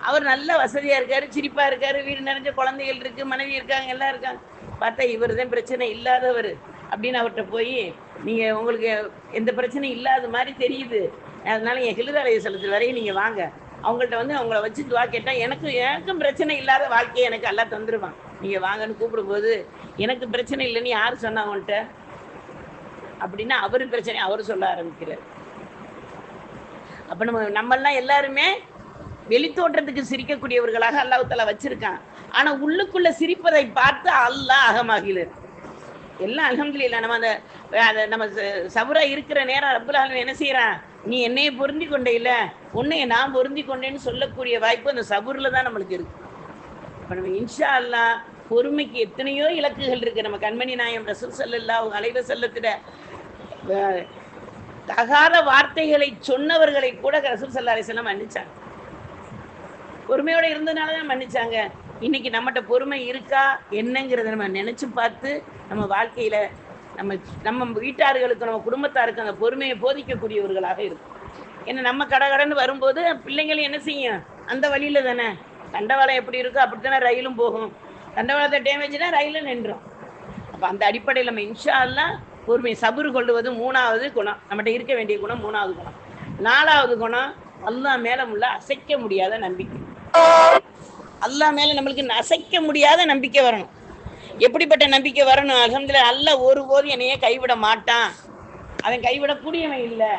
அவர் நல்ல வசதியாக இருக்கார், சிரிப்பாக இருக்கார், வீடு நிறைஞ்ச குழந்தைகள் இருக்குது, மனைவி இருக்காங்க, எல்லாம் இருக்காங்க. பார்த்தா இவர் தான் பிரச்சனை இல்லாதவர் அப்படின்னு அவர்கிட்ட போய், நீங்கள் உங்களுக்கு எந்த பிரச்சனையும் இல்லாத மாதிரி தெரியுது, அதனால என் கிளிராலய செலுத்து வரையும் நீங்கள் வாங்க, அவங்கள்ட்ட வந்து அவங்கள வச்சு துவா கேட்டால் எனக்கும் பிரச்சனை இல்லாத வாழ்க்கையை எனக்கு எல்லாம் தந்துடுவான், நீங்கள் வாங்கன்னு கூப்பிடும்போது, எனக்கு பிரச்சனை இல்லைன்னு யார் சொன்னா அவன்கிட்ட அப்படின்னா அவர் பிரச்சனை அவர் சொல்ல ஆரம்பிக்கிறார். அப்போ நம்மெல்லாம் எல்லாருமே வெளித்தோற்றத்துக்கு சிரிக்கக்கூடியவர்களாக அல்லாஹ் தஆலா வச்சிருக்கான். ஆனால் உள்ளுக்குள்ள சிரிப்பதை பார்த்து அல்லாஹ் அகமாகிலர். எல்லாம் அல்ஹம்துலில்லாஹ். நம்ம அந்த நம்ம சபரா இருக்கிற நேரம் ரப்புல் ஆலமீன் என்ன செய்கிறான், நீ என்னையை பொருந்தி கொண்டே இல்லை, உன்னையை நான் பொருந்தி கொண்டேன்னு சொல்லக்கூடிய வாய்ப்பு அந்த சபூரில் தான் நம்மளுக்கு இருக்கு. இப்போ நம்ம இன்ஷா அல்லாஹ் பொறுமைக்கு எத்தனையோ இலக்குகள் இருக்குது. நம்ம கண்மணி நாயகம் ரசூல் ஸல்லல்லாஹு அலைஹி வஸல்லத்திட தகாத வார்த்தைகளை சொன்னவர்களை கூட ரசூல் ஸல்லல்லாஹு அலைஹி வஸல்லம் மன்னிச்சாங்க. பொறுமையோடு இருந்ததுனால தான் மன்னிச்சாங்க. இன்னைக்கு நம்மகிட்ட பொறுமை இருக்கா என்னங்கிறத நம்ம நினச்சி பார்த்து நம்ம வாழ்க்கையில் நம்ம வீட்டார்களுக்கு நம்ம குடும்பத்தாருக்கு அந்த பொறுமையை போதிக்கக்கூடியவர்களாக இருக்கும். ஏன்னா நம்ம கடகடன்னு வரும்போது பிள்ளைங்களும் என்ன செய்யும், அந்த வழியில் தானே, தண்டவாளம் எப்படி இருக்கோ அப்படி தானே ரயிலும் போகும், தண்டவாளத்தை டேமேஜ்னா ரயிலும் நின்றோம். அப்போ அந்த அடிப்படையில் நம்ம இன்ஷா அல்லாஹ் பொறுமை சபுர் கொள்வது 3வது குணம், நம்மகிட்ட இருக்க வேண்டிய குணம் 3வது குணம். 4வது குணம் அல்லாஹ் மேலே உள்ள அசைக்க முடியாத நம்பிக்கை. அல்லாஹ் மேலே நம்மளுக்கு அசைக்க முடியாத நம்பிக்கை வரணும். எப்படிப்பட்ட நம்பிக்கை வரணும், அல்ஹம்துலில்லாஹ் அல்லாஹ் ஒருபோதும் என்னையே கைவிட மாட்டான், அவன் கைவிடக்கூடியவன் இல்லை,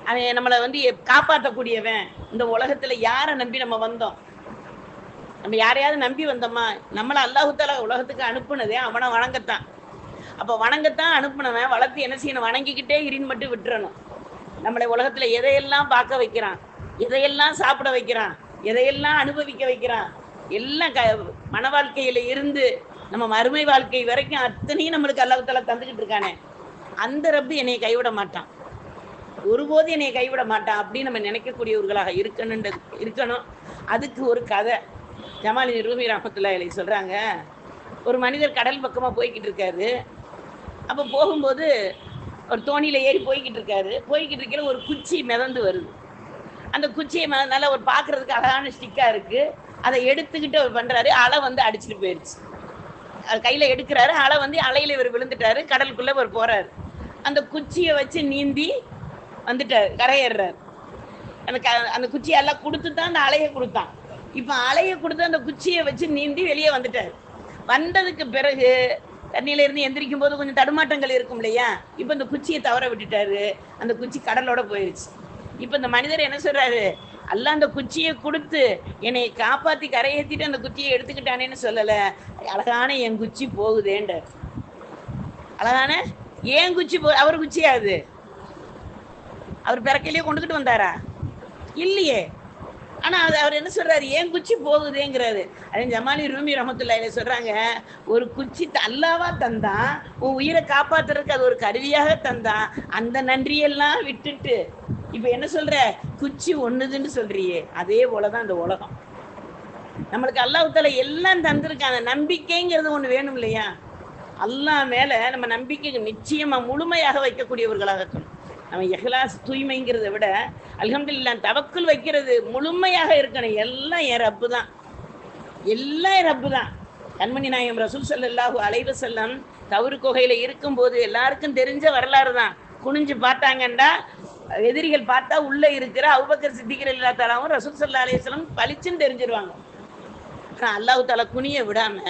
அவன் நம்மளை வந்து காப்பாற்றக்கூடியவன். இந்த உலகத்தில் யாரை நம்பி நம்ம வந்தோம், நம்ம யாரையாவது நம்பி வந்தோமா, நம்மளை அல்லாஹ் தஆலா உலகத்துக்கு அனுப்புனதே அவனை வணங்கத்தான். அப்போ வணங்கத்தான் அனுப்புனவன் வளர்த்து என்ன செய்யணும், வணங்கிக்கிட்டே இருந்து மட்டும் விட்டுறணும். நம்மளை உலகத்தில் எதையெல்லாம் பார்க்க வைக்கிறான், எதையெல்லாம் சாப்பிட வைக்கிறான், எதையெல்லாம் அனுபவிக்க வைக்கிறான், எல்லாம் மன வாழ்க்கையில் இருந்து நம்ம மறுமை வாழ்க்கை வரைக்கும் அத்தனையும் நம்மளுக்கு அல்லாஹ் தஆலா தந்துக்கிட்டு இருக்கானே, அந்த ரப்பு என்னை கைவிட மாட்டான், ஒருபோது என்னை கைவிட மாட்டான் அப்படின்னு நம்ம நினைக்கக்கூடியவர்களாக இருக்கணும். அதுக்கு ஒரு கதை ஜமாலுதீன் ரூமி ரஹ்மத்துல்லாஹி அலைஹி சொல்கிறாங்க. ஒரு மனிதர் கடல் பக்கமாக போய்கிட்டு இருக்காரு. அப்போ போகும்போது ஒரு தோணியில் ஏறி போய்கிட்டு இருக்கையில் ஒரு குச்சி மிதந்து வருது. அந்த குச்சியை நல்லா ஒரு பார்க்குறதுக்கு அழகான ஸ்டிக்காக இருக்குது. அதை எடுத்துக்கிட்டு அவர் பண்ணுறாரு, அலை வந்து அடிச்சுட்டு போயிடுச்சு. அது கையில் எடுக்கிறாரு, அலை வந்து அலையில் இவர் விழுந்துட்டாரு, கடலுக்குள்ளே இவர் போகிறாரு. அந்த குச்சியை வச்சு நீந்தி வந்துட்டார், கரையேறார். அந்த குச்சியை எல்லாம் கொடுத்து தான் அந்த அலையை கொடுத்தான். இப்போ அலையை கொடுத்து அந்த குச்சியை வச்சு நீந்தி வெளியே வந்துட்டார். வந்ததுக்கு பிறகு தண்ணியில இருந்து எந்திரிக்கும் போது கொஞ்சம் தடுமாட்டங்கள் இருக்கும் இல்லையா, இப்போ இந்த குச்சியை தவற விட்டுட்டாரு, அந்த குச்சி கடலோட போயிடுச்சு. இப்போ இந்த மனிதர் என்ன சொல்றாரு, அல்லாஹ் அந்த குச்சியை கொடுத்து என்னை காப்பாற்றி கரையேற்றிட்டு அந்த குச்சியை எடுத்துக்கிட்டானேன்னு சொல்லலை, அழகான என் குச்சி போகுதேன்ற, அழகான ஏன் குச்சி அவர் குச்சியாது, அவர் பிறக்கையிலேயே கொண்டுக்கிட்டு வந்தாரா இல்லையே. ஆனால் அவர் என்ன சொல்றாரு, ஏன் குச்சி போகுதேங்கிறாரு. அதே ஜமாலி ரூமி ரஹ்மத்துல்லாஹி அலைஹி சொல்றாங்க, ஒரு குச்சி அல்லாவா தந்தான், உன் உயிரை காப்பாத்துறதுக்கு அது ஒரு கருவியாக தந்தான், அந்த நன்றியெல்லாம் விட்டுட்டு இப்போ என்ன சொல்ற, குச்சி ஒண்ணுதுன்னு சொல்றியே. அதே போலதான் இந்த உலகம். நம்மளுக்கு அல்லாஹ் தஆலா எல்லாம் தந்திருக்காங்க, நம்பிக்கைங்கிறது ஒன்று வேணும் இல்லையா. அல்லாஹ் மேல நம்ம நம்பிக்கை நிச்சயமா முழுமையாக வைக்கக்கூடியவர்களாக இருக்கணும். நம்ம இஹ்லாஸ் தூய்மைங்கிறத விட அல்ஹம்துலில்லாஹ் தவக்குல் வைக்கிறது முழுமையாக இருக்கணும். எல்லாம் என் ரப்பு தான், எல்லாம் என் ரப்பு தான். கண்மணி நாயகம் ரசூல் ஸல்லல்லாஹு அலைஹி வஸல்லம் தவறு குகையில இருக்கும்போது எல்லாருக்கும் தெரிஞ்ச வரலாறு தான். குனிஞ்சு பார்த்தாங்கண்டா எதிரிகள் பார்த்தா உள்ள இருக்கிற அபூபக்கர் சித்திக் ரலியல்லாஹு தஆலாவும் ரசூல் ஸல்லல்லாஹு அலைஹி வஸல்லம் பளிச்சுன்னு தெரிஞ்சிருவாங்க. அல்லாஹ் தஆலா குனிய விடாம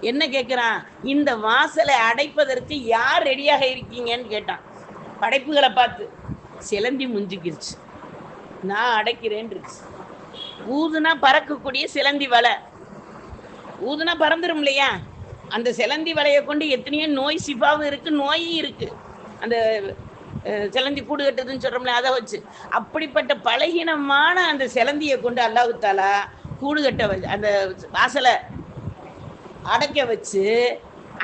என்ன கேட்கிறான், இந்த வாசலை அடைப்பதற்கு யார் ரெடியாக இருக்கீங்கன்னு கேட்டான். படைப்புகளை பார்த்து சிலந்தி முஞ்சிக்கிருச்சு, நான் அடைக்கிறேன். ஊதுனா பறக்கக்கூடிய சிலந்தி வலை, ஊதுனா பறந்துடும் இல்லையா? அந்த சிலந்தி வலையை கொண்டு எத்தனையோ நோய் சிபாவும் இருக்கு, நோயும் இருக்கு. அந்த சிலந்தி கூடு கட்டுதுன்னு சொல்றோம்ல, அதை வச்சு அப்படிப்பட்ட பலகீனமான அந்த சிலந்தியை கொண்டு அல்லாஹ் தஆலா கூடு கட்ட வச்சு அந்த வாசலை அடைக்க வச்சு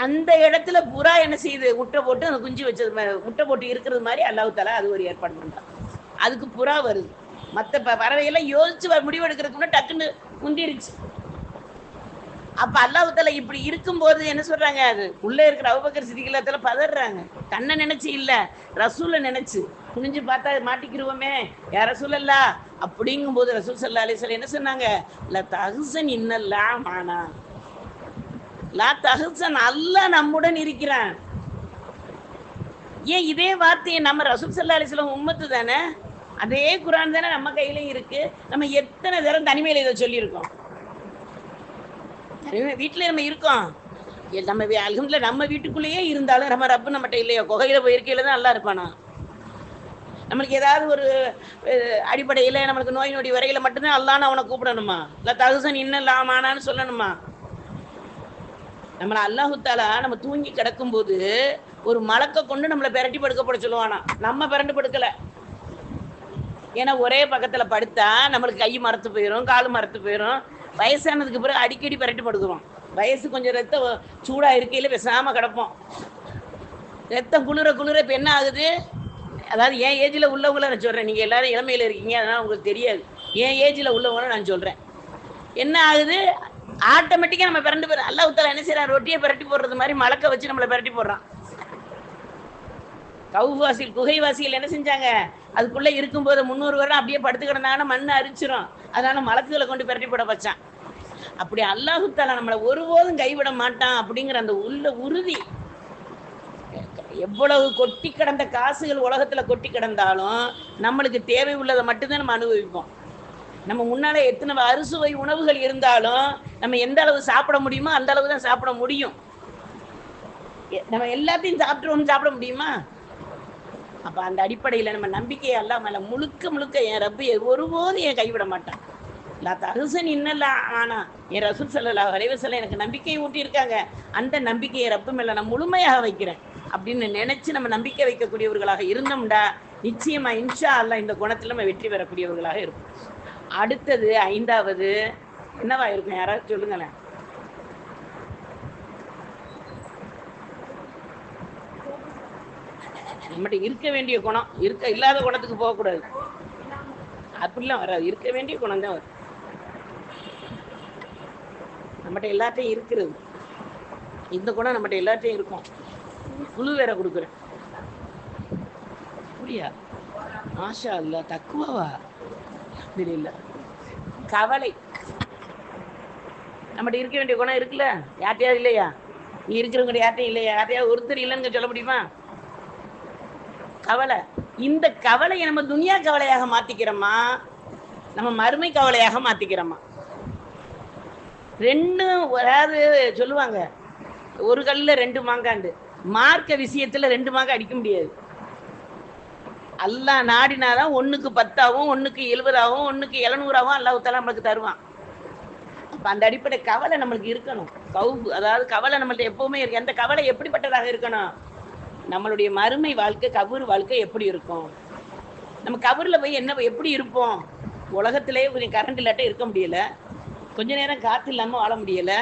அந்த இடத்துல புறா என்ன செய்யுது, முட்டை போட்டு அந்த குஞ்சு வச்சது முட்டை போட்டு இருக்கிறது மாதிரி அல்லாஹ் தஆலா அது ஒரு ஏற்பாடு பண்றான். அதுக்கு புறா வருது. மற்ற பறவையெல்லாம் யோசிச்சு முடிவெடுக்கிறதுக்கு முன்னாடி டக்குன்னு முந்திருச்சு. அப்ப அல்லாஹ் தஆலா இப்படி இருக்கும்போது என்ன சொல்றாங்க, அது உள்ள இருக்கிற அபூபக்கர் சித்திக் ரலியல்லாஹு தஆலா பதறாங்க. கண்ணை நினைச்சு இல்ல, ரசூலை நினைச்சு. குனிஞ்சு பார்த்தா மாட்டிக்கிருவோமே யா ரசூலல்லாஹ் அப்படிங்கும்போது ரசூல் ஸல்லல்லாஹு அலைஹி வஸல்லம் என்ன சொன்னாங்க, லா தஹ்சன் இன்னல்லாஹ் மானா, லா தஹ்சன், அல்லாஹ் நம்முடன் இருக்கிறான். ஏன் இதே வார்த்தையை நம்ம ரசூல் ஸல்லல்லாஹு அலைஹி வஸல்லம் உம்மத்து தானே, அதே குர்ஆன் தானே நம்ம கையிலையும் இருக்கு. நம்ம எத்தனை தரம் தனிமையில இதை சொல்லியிருக்கோம். வீட்டில் நம்ம இருக்கோம், நம்ம அல்ஹம்துலில்லாஹ் நம்ம வீட்டுக்குள்ளேயே இருந்தாலும் நம்ம ரப்பு நம்மகிட்ட இல்லையா? குகையில போயிருக்கையில தான் நல்லா இருப்பானா? நம்மளுக்கு ஏதாவது ஒரு அடிப்படையில் நம்மளுக்கு நோய் நொடி வரையில மட்டும்தான் அல்லான்னு அவனை கூப்பிடணுமா? இல்லை தகுசன் இன்னலாமானான்னு சொல்லணுமா? நம்மளை அல்லாஹு தஆலா நம்ம தூங்கி கிடக்கும்போது ஒரு மலக்கை கொண்டு நம்மளை பிரட்டி படுக்கப்பட சொல்லுவானா. நம்ம பிரண்டு படுக்கலை. ஏன்னா ஒரே பக்கத்தில் படுத்தா நம்மளுக்கு கை மரத்து போயிடும், கால் மரத்து போயிடும். வயசானதுக்கு பிறகு அடிக்கடி பிரட்டி படுக்கிறோம். வயசு கொஞ்சம் ரத்தம் சூடாக இருக்கையில் பேசாமல் கிடப்போம். ரத்தம் குளிர குளிர இப்போ என்ன ஆகுது, அதாவது என் ஏஜில் உள்ளவங்கள நான் சொல்கிறேன், நீங்கள் எல்லோரும் இளமையில் இருக்கீங்க, அதனால் உங்களுக்கு தெரியாது. என் ஏஜில் உள்ளவங்கள நான் சொல்கிறேன். என்ன ஆகுது, ஆட்டோமேட்டிக்காக நம்ம பிரண்டு போடுறோம். அல்லாஹ் தஆலா என்ன செய்யறான், ரொட்டியை பிரட்டி போடுறது மாதிரி மலக்க வச்சு நம்மளை பிரட்டி போடுறான். கவுவாசியில் குகைவாசிகள் என்ன செஞ்சாங்க, அதுக்குள்ளே இருக்கும்போது 300 வருடம் அப்படியே படுத்து கிடந்தாங்கன்னா மண்ணை அரிச்சிரும். அதனால மலக்குகளை கொண்டு பிரட்டி போட வச்சான். அப்படி அல்லாஹ் தஆலா நம்மளை ஒருபோதும் கைவிட மாட்டான் அப்படிங்கிற அந்த உள்ள உறுதி. எவ்வளவு கொட்டி கிடந்த காசுகள் உலகத்துல கொட்டி கிடந்தாலும் நம்மளுக்கு தேவை உள்ளதை மட்டும்தான் நம்ம அனுபவிப்போம். நம்ம முன்னால எத்தனை அறுசுவை உணவுகள் இருந்தாலும் நம்ம எந்த அளவு சாப்பிட முடியுமோ அந்த அளவு தான் சாப்பிட முடியும். நம்ம எல்லாத்தையும் சாப்பிட முடியுமா? அப்ப அந்த அடிப்படையில நம்ம நம்பிக்கையை அல்லாஹ் மேல முழுக்க முழுக்க என் ரப்பு ஒருபோதும் என் கைவிட மாட்டான். லா தஹ்சன் இன்னல்லாஹ் ஆனா, என் ரசூல் ஸல்லல்லாஹு அலைஹி வஸல்லம் எனக்கு நம்பிக்கையை ஊட்டி இருக்காங்க. அந்த நம்பிக்கையை ரப்பு மேல நான் முழுமையாக வைக்கிறேன் அப்படின்னு நினைச்சு நம்ம நம்பிக்கை வைக்கக்கூடியவர்களாக இருந்தோம்டா நிச்சயமா இன்ஷா அல்லாஹ் இந்த குணத்துல நம்ம வெற்றி பெறக்கூடியவர்களாக இருப்போம். அடுத்தது 5வது என்னவா இருக்கும், யாராவது சொல்லுங்களேன். நம்மகிட்ட இருக்க வேண்டிய குணம், இல்லாத குணத்துக்கு போகக்கூடாது. அப்படிலாம் வராது, இருக்க வேண்டிய குணம் தான் வரும். நம்மகிட்ட எல்லாத்தையும் இருக்கிறது, இந்த குணம் நம்மகிட்ட எல்லாத்தையும் இருக்கும். குழு வேற கொடுக்குறேன். அப்படியா? மாஷா அல்லாஹ், தக்குவாவா? இல்ல, கவலை. நம்மகிட்ட இருக்க வேண்டிய குணம் இருக்குல்ல, யார்ட்டையாவது இல்லையா? நீ இருக்கிறவங்க யார்ட்டையும் இல்லையா? யார்ட்டையாவது ஒருத்தர் இல்லைன்னு சொல்ல முடியுமா? கவலை. இந்த கவலையை நம்ம துனியா கவலையாக மாத்திக்கிறோமா, நம்ம மறுமை கவலையாக மாத்திக்கிறோமா? ரெண்டும், அதாவது சொல்லுவாங்க ஒரு கல்ல 2 மாங்காண்டு. மார்க்க விஷயத்துல 2 மாங்காய் அடிக்க முடியாது. அல்லாஹ் நாடினாதான் 1க்கு 10ஆகவும் 1க்கு 70ஆகவும் 1க்கு 700ஆகவும் அல்லாஹ் தஆலா நம்மளுக்கு தருவான். அப்ப அந்த அடிப்படை கவலை நம்மளுக்கு இருக்கணும். அதாவது கவலை நம்மள்ட்ட எப்பவுமே இருக்கு. அந்த கவலை எப்படிப்பட்டதாக இருக்கணும், நம்மளுடைய மறுமை வாழ்க்கை, கபூர் வாழ்க்கை எப்படி இருக்கும்? நம்ம கபூர்ல போய் எப்படி இருப்போம்? உலகத்திலே கொஞ்சம் கரண்ட் இல்லாட்ட இருக்க முடியல, கொஞ்ச நேரம் காற்று இல்லாமல் வாழ முடியலை,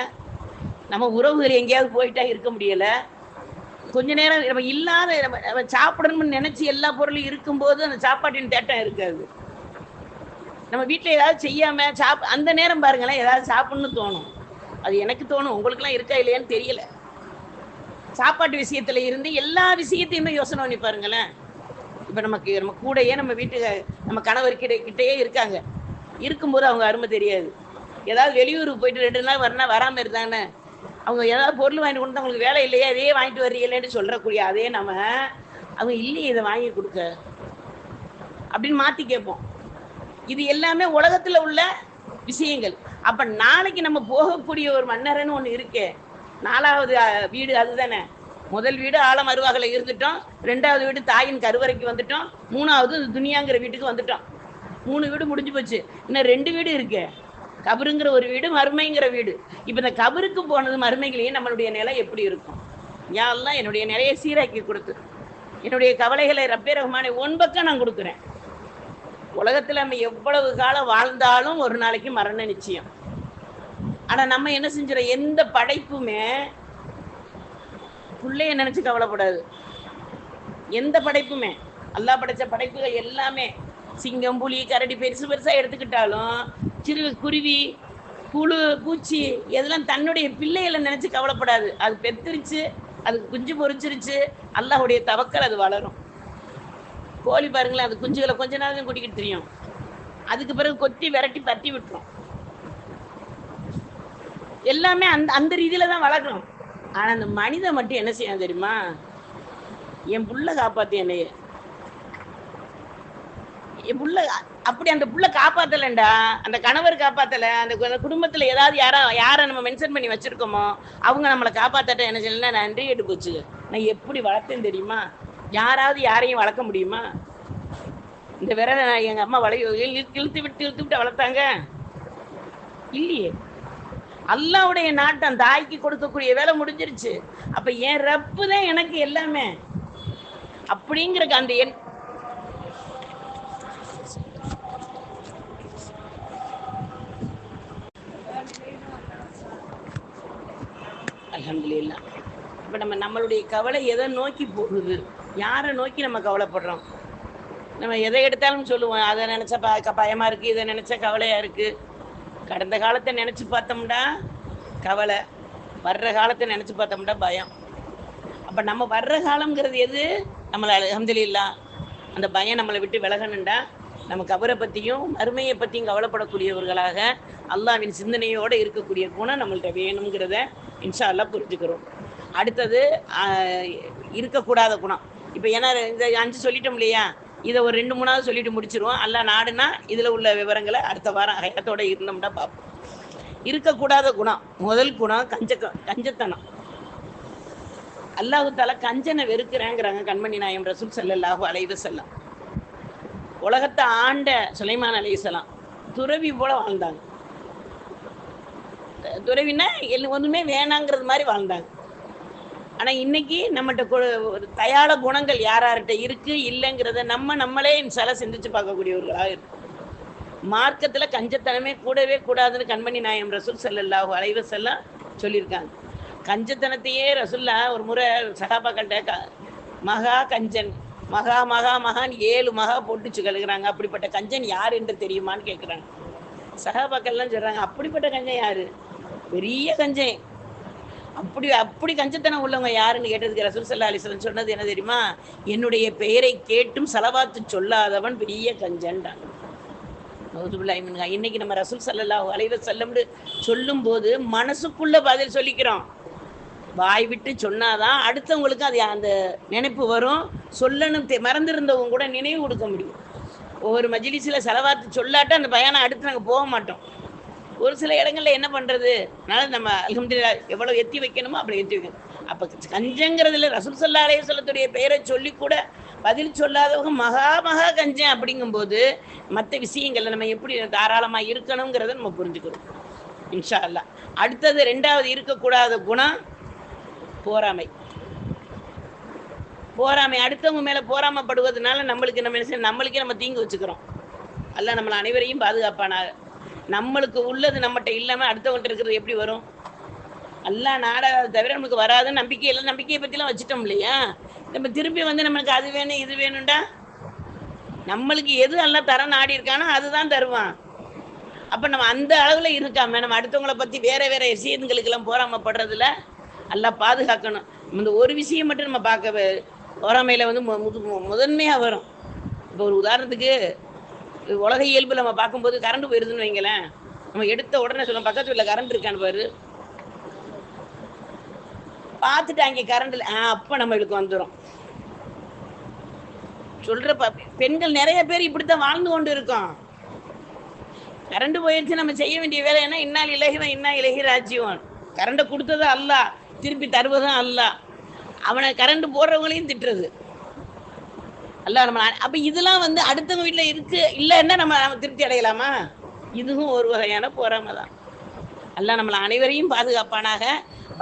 நம்ம உறவுகள் எங்கேயாவது போயிட்டா இருக்க முடியலை, கொஞ்ச நேரம் நம்ம இல்லாத நம்ம சாப்பிடணும்னு நினைச்சு எல்லா பொருளும் இருக்கும்போது அந்த சாப்பாட்டின் தேட்டம் இருக்காது. நம்ம வீட்டில் ஏதாவது செய்யாம அந்த நேரம் பாருங்களேன், ஏதாவது சாப்பிடணும்னு தோணும். அது எனக்கு தோணும், உங்களுக்குலாம் இருக்கா இல்லையான்னு தெரியல. சாப்பாட்டு விஷயத்துல இருந்து எல்லா விஷயத்தையுமே யோசனை பண்ணி பாருங்களேன். இப்போ நம்ம கூடயே நம்ம வீட்டுக்கு நம்ம கணவர் கிட்டேயே இருக்காங்க. இருக்கும்போது அவங்க அருமை தெரியாது. ஏதாவது வெளியூருக்கு போயிட்டு 2 நாள் வராமல் இருந்தாங்கன்னு அவங்க ஏதாவது பொருள் வாங்கிட்டு கொண்டு அவங்களுக்கு வேலை இல்லையா, இதையே வாங்கிட்டு வரீங்களேன்னு சொல்கிறக்கூடிய அதே நம்ம அவங்க இல்லையே இதை வாங்கி கொடுக்க அப்படின்னு மாற்றி கேட்போம். இது எல்லாமே உலகத்தில் உள்ள விஷயங்கள். அப்போ நாளைக்கு நம்ம போகக்கூடிய ஒரு மன்னரன்னு ஒன்று இருக்கே, 4வது வீடு அதுதானே. முதல் வீடு ஆழம் அருவாகல இருந்துட்டோம், 2வது வீடு தாயின் கருவறைக்கு வந்துட்டோம், 3வது துனியாங்கிற வீட்டுக்கு வந்துட்டோம். 3 வீடு முடிஞ்சு போச்சு. இன்னும் 2 வீடு இருக்கு, கபருங்கிற ஒரு வீடு, மறுமைங்கிற வீடு. இப்போ இந்த கபருக்கு போனது மறுமைகளையும் நம்மளுடைய நிலை எப்படி இருக்கும்? யாரெல்லாம் என்னுடைய நிலையை சீராக்கி கொடுத்து என்னுடைய கவலைகளை ரப்பே ரஹ்மானே உன் பக்கம் நான் கொடுக்குறேன். உலகத்தில் நம்ம எவ்வளவு காலம் வாழ்ந்தாலும் ஒரு நாளைக்கு மரண நிச்சயம். ஆனால் நம்ம என்ன செஞ்சிடறோம், எந்த படைப்புமே பிள்ளைய நினைச்சு கவலைப்படாது. எந்த படைப்புமே, அல்லாஹ் படைச்ச படைப்புகள் எல்லாமே சிங்கம், புலி, கரடி பெருசு பெருசா எடுத்துக்கிட்டாலும் சிறு குருவி, புழு, பூச்சி எதெல்லாம் தன்னுடைய பிள்ளைகளை நினைச்சு கவலைப்படாது. அது பெத்துருச்சு, அது குஞ்சு பொறிச்சிருச்சு, அல்லாஹ்வுடைய தவக்கல் அது வளரும். கோழி பாருங்களேன், அது குஞ்சுகளை கொஞ்ச நாள் தான் கூட்டிக்கிட்டு தெரியும், அதுக்கு பிறகு கொத்தி விரட்டி தட்டி விட்டுரும். எல்லாமே அந்த ரீதியில தான் வளர்க்கணும். ஆனா அந்த மனிதன் மட்டும் என்ன செய்ய தெரியுமா, என் புள்ள காப்பாத்தி என்னைய, என் புள்ள அப்படி அந்த புள்ள காப்பாத்தலண்டா, அந்த கணவர் காப்பாத்தல, அந்த குடும்பத்துல ஏதாவது யாரை நம்ம மென்ஷன் பண்ணி வச்சிருக்கோமோ அவங்க நம்மளை காப்பாத்தட்ட என்ன செய்யலாம், நன்றி கேட்டு போச்சு. நான் எப்படி வளர்த்தேன் தெரியுமா? யாராவது யாரையும் வளர்க்க முடியுமா? இந்த விரலை எங்க அம்மா இழுத்து விட்டு வளர்த்தாங்க இல்லையே. அல்லாஹ்வுடைய நாட்டம், தாய்க்கு கொடுக்கக்கூடிய வேலை முடிஞ்சிருச்சு. அப்ப என் ரப்பு தான் எனக்கு எல்லாமே அப்படிங்கிற அந்த அல்ஹம்துலில்லாஹ். இப்போ நம்மளுடைய கவலை எதை நோக்கி போகுது, யாரை நோக்கி நம்ம கவலைப்படுறோம்? நம்ம எதை எடுத்தாலும் சொல்லுவோம், அதை நினச்சா பயமாக இருக்குது, இதை நினச்சா கவலையாக இருக்குது. கடந்த காலத்தை நினச்சி பார்த்தோம்னா கவலை, வர்ற காலத்தை நினச்சி பார்த்தோம்னா பயம். அப்போ நம்ம வர்ற காலங்கிறது எது? நம்மளை அல்ஹம்துலில்லாஹ் அந்த பயம் நம்மளை விட்டு விலகணுண்டா நம்ம கபரை பற்றியும் மறுமையை பற்றியும் கவலைப்படக்கூடியவர்களாக அல்லாஹ்வின் சிந்தனையோடு இருக்கக்கூடிய குணம் நம்மள்கிட்ட வேணுங்கிறத இன்ஷா அல்லாஹ் புரிஞ்சுக்கிறோம். அடுத்தது இருக்கக்கூடாத குணம். இப்போ ஏன்னா இந்த 5 சொல்லிட்டோம் இல்லையா, இதை ஒரு 2-3 சொல்லிட்டு முடிச்சிருவோம். அல்லாஹ் நாடுனா இதில் உள்ள விவரங்களை அடுத்த வாரம் ஹயத்தோட இருந்தோம்னா பார்ப்போம். இருக்கக்கூடாத குணம், முதல் குணம் கஞ்சத்தனம். அல்லாஹ் தஆலா கஞ்சனை வெறுக்கிறேங்கிறாங்க கண்மணி நாயகம் ரசூல் ஸல்லல்லாஹு அலைஹி வஸல்லம். உலகத்தை ஆண்ட சுலைமான் அலைஹிஸ்ஸலாம் துறவி போல வாழ்ந்தாங்க. துறவினா ஒன்றுமே வேணாங்கிறது மாதிரி வாழ்ந்தாங்க. ஆனால் இன்னைக்கு நம்மகிட்ட ஒரு தயார குணங்கள் யார்கிட்ட இருக்கு இல்லைங்கிறத நம்மளே சில சிந்திச்சு பார்க்கக்கூடியவர்களாக இருக்கும். மார்க்கத்தில் கஞ்சத்தனமே கூடவே கூடாதுன்னு கண்மணி நாயகம் ரசூல் ஸல்லல்லாஹு அலைஹி வஸல்லம் சொல்லியிருக்காங்க. கஞ்சத்தனத்தையே ரசூல்லா ஒரு முறை சஹாபாக்கள்கிட்ட மகா கஞ்சன், மகான்னு 7 மகா போட்டுச்சு கழுகுறாங்க. அப்படிப்பட்ட கஞ்சன் யார் என்று தெரியுமான்னு கேட்குறாங்க. சஹாபாக்கள்லாம் சொல்கிறாங்க, அப்படிப்பட்ட கஞ்சன் யார்? பெரிய கஞ்சன். அப்படி கஞ்சத்தனம் உள்ளவங்க யாருன்னு கேட்டதுக்கு ரசூல் ஸல்லல்லாஹு அலைஹி வஸல்லம் சொன்னது என்ன தெரியுமா? என்னுடைய பெயரை கேட்டும் சலவாத்து சொல்லாதவன் பெரிய கஞ்சன்டாங்க. இன்னைக்கு நம்ம ரசூல் ஸல்லல்லாஹு அலைஹி வஸல்லம்னு சொல்லும் போது மனசுக்குள்ள பதில் சொல்லிக்கிறோம். வாய் விட்டு சொன்னாதான் அடுத்தவங்களுக்கு அது அந்த நினைப்பு வரும். சொல்லணும் மறந்துருந்தவங்க கூட நினைவு கொடுக்க முடியும். ஒவ்வொரு மஜ்லிஸில் செலவாத்து சொல்லாட்ட அந்த பயானம் அடுத்து நாங்கள் போக மாட்டோம். ஒரு சில இடங்களில் என்ன பண்ணுறது, அதனால நம்ம அல்ஹம்துலில்லாஹ் எவ்வளோ எத்தி வைக்கணுமோ அப்படி எத்தி வைக்கணும். அப்போ கஞ்சங்கிறதுல ரசூல் ஸல்லல்லாஹு அலைஹி வஸல்லத்துடைய பெயரை சொல்லி கூட பதில் சொல்லாதவங்க மகா கஞ்சன். அப்படிங்கும்போது மற்ற விஷயங்கள்ல நம்ம எப்படி தாராளமாக இருக்கணுங்கிறத நம்ம புரிஞ்சுக்கிறோம் இன்ஷா அல்லாஹ். அடுத்தது 2வது இருக்கக்கூடாத குணம் போராமை. அடுத்தவங்க மேலே போராமப்படுவதனால நம்மளுக்கே நம்ம தீங்கு வச்சுக்கிறோம். அல்லாஹ் நம்மளை அனைவரையும் பாதுகாப்பானாக. நம்மளுக்கு உள்ளது நம்மகிட்ட இல்லாமல் அடுத்தவங்கள்ட்ட இருக்கிறது எப்படி வரும்? அல்லாஹ் நாடாத தவிர நமக்கு வராதுன்னு நம்பிக்கையை பற்றிலாம் வச்சுட்டோம் இல்லையா? நம்ம திருப்பி நம்மளுக்கு அது வேணும் இது வேணும்டா, நம்மளுக்கு எது எல்லாம் தர நாடி இருக்கானோ அதுதான் தருவான். அப்போ நம்ம அந்த அளவில் இருக்காம நம்ம அடுத்தவங்களை பற்றி வேற விஷயங்களுக்கெல்லாம் போராமப்படுறதுல எல்லாம் பாதுகாக்கணும். இந்த ஒரு விஷயம் மட்டும் நம்ம பார்க்க பொறாமையில் வந்து முதன்மையாக வரும். இப்போ ஒரு உதாரணத்துக்கு உலக இயல்பு நம்ம பார்க்கும்போது கரண்ட் போயிருதுன்னு வைங்களேன், நம்ம எடுத்த உடனே சொல்லுவோம் பக்கத்து வீட்டில் கரண்ட் இருக்கான்னு பாரு, பார்த்துட்டு அங்கே கரண்ட் இல்லை அப்போ நம்மளுக்கு வந்துடும். சொல்ற பெண்கள் நிறைய பேர் இப்படித்தான் வாழ்ந்து கொண்டு இருக்கோம். கரண்ட் போயிடுச்சு, நம்ம செய்ய வேண்டிய வேலை என்ன? இன்னால் இலகிவன் இன்னா இலகி ராஜ்யவன். கரண்டை கொடுத்ததும் அல்ல, திருப்பி தருவதும் அல்ல. அவனை கரண்ட் போடுறவங்களையும் திட்டுறது அல்ல. நம்ம அப்ப இதெல்லாம் வந்து அடுத்தவங்க வீட்டுல இருக்கு இல்லைன்னா நம்ம திருப்தி அடையலாமா? இதுவும் ஒரு வகையான போராமை தான். அல்ல நம்மளை அனைவரையும் பாதுகாப்பானாக.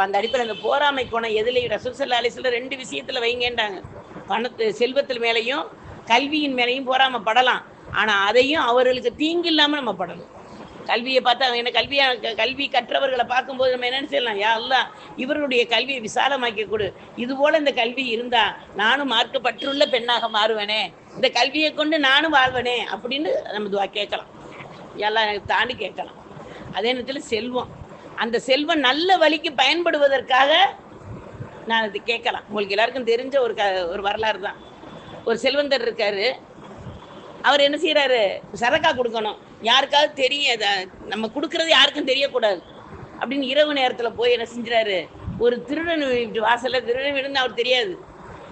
அந்த அடிப்படையில் அந்த போராமை குணம் எதுலையும் ரசூல் ஸல்லல்லாஹு அலைஹி வஸல்லம் 2 விஷயத்துல வைங்கன்றாங்க. செல்வத்தில் மேலையும் கல்வியின் மேலையும் போராமப்படலாம். ஆனா அதையும் அவர்களுக்கு தீங்கு இல்லாம நம்ம படணும். கல்வியை பார்த்தா என்ன கல்வி கற்றவர்களை பார்க்கும்போது நம்ம என்னன்னு செய்யலாம், யா அல்லாஹ் இவருடைய கல்வியை விசாலமாக்கி கொடு, இது போல இந்த கல்வி இருந்தா நானும் மார்க்கப்பற்றுள்ள பெண்ணாக மாறுவேனே, இந்த கல்வியை கொண்டு நானும் வாழ்வனே அப்படின்னு நம்ம துவா கேட்கலாம். எல்லாம் எனக்கு தாண்டி கேட்கலாம். அதே நேரத்தில் செல்வம், அந்த செல்வம் நல்ல வழிக்கு பயன்படுவதற்காக நான் அது கேட்கலாம். உங்களுக்கு எல்லாருக்கும் தெரிஞ்ச ஒரு வரலாறு தான். ஒரு செல்வந்தர் இருக்காரு, அவர் என்ன செய்யறாரு, சரக்கா கொடுக்கணும், யாருக்காவது தெரியாத, நம்ம கொடுக்கறது யாருக்கும் தெரியக்கூடாது அப்படின்னு இரவு நேரத்தில் போய் என்ன செஞ்சுறாரு, ஒரு திருடன் வீட்டு வாசல்ல திருடன் வீடுன்னு அவர் தெரியாது,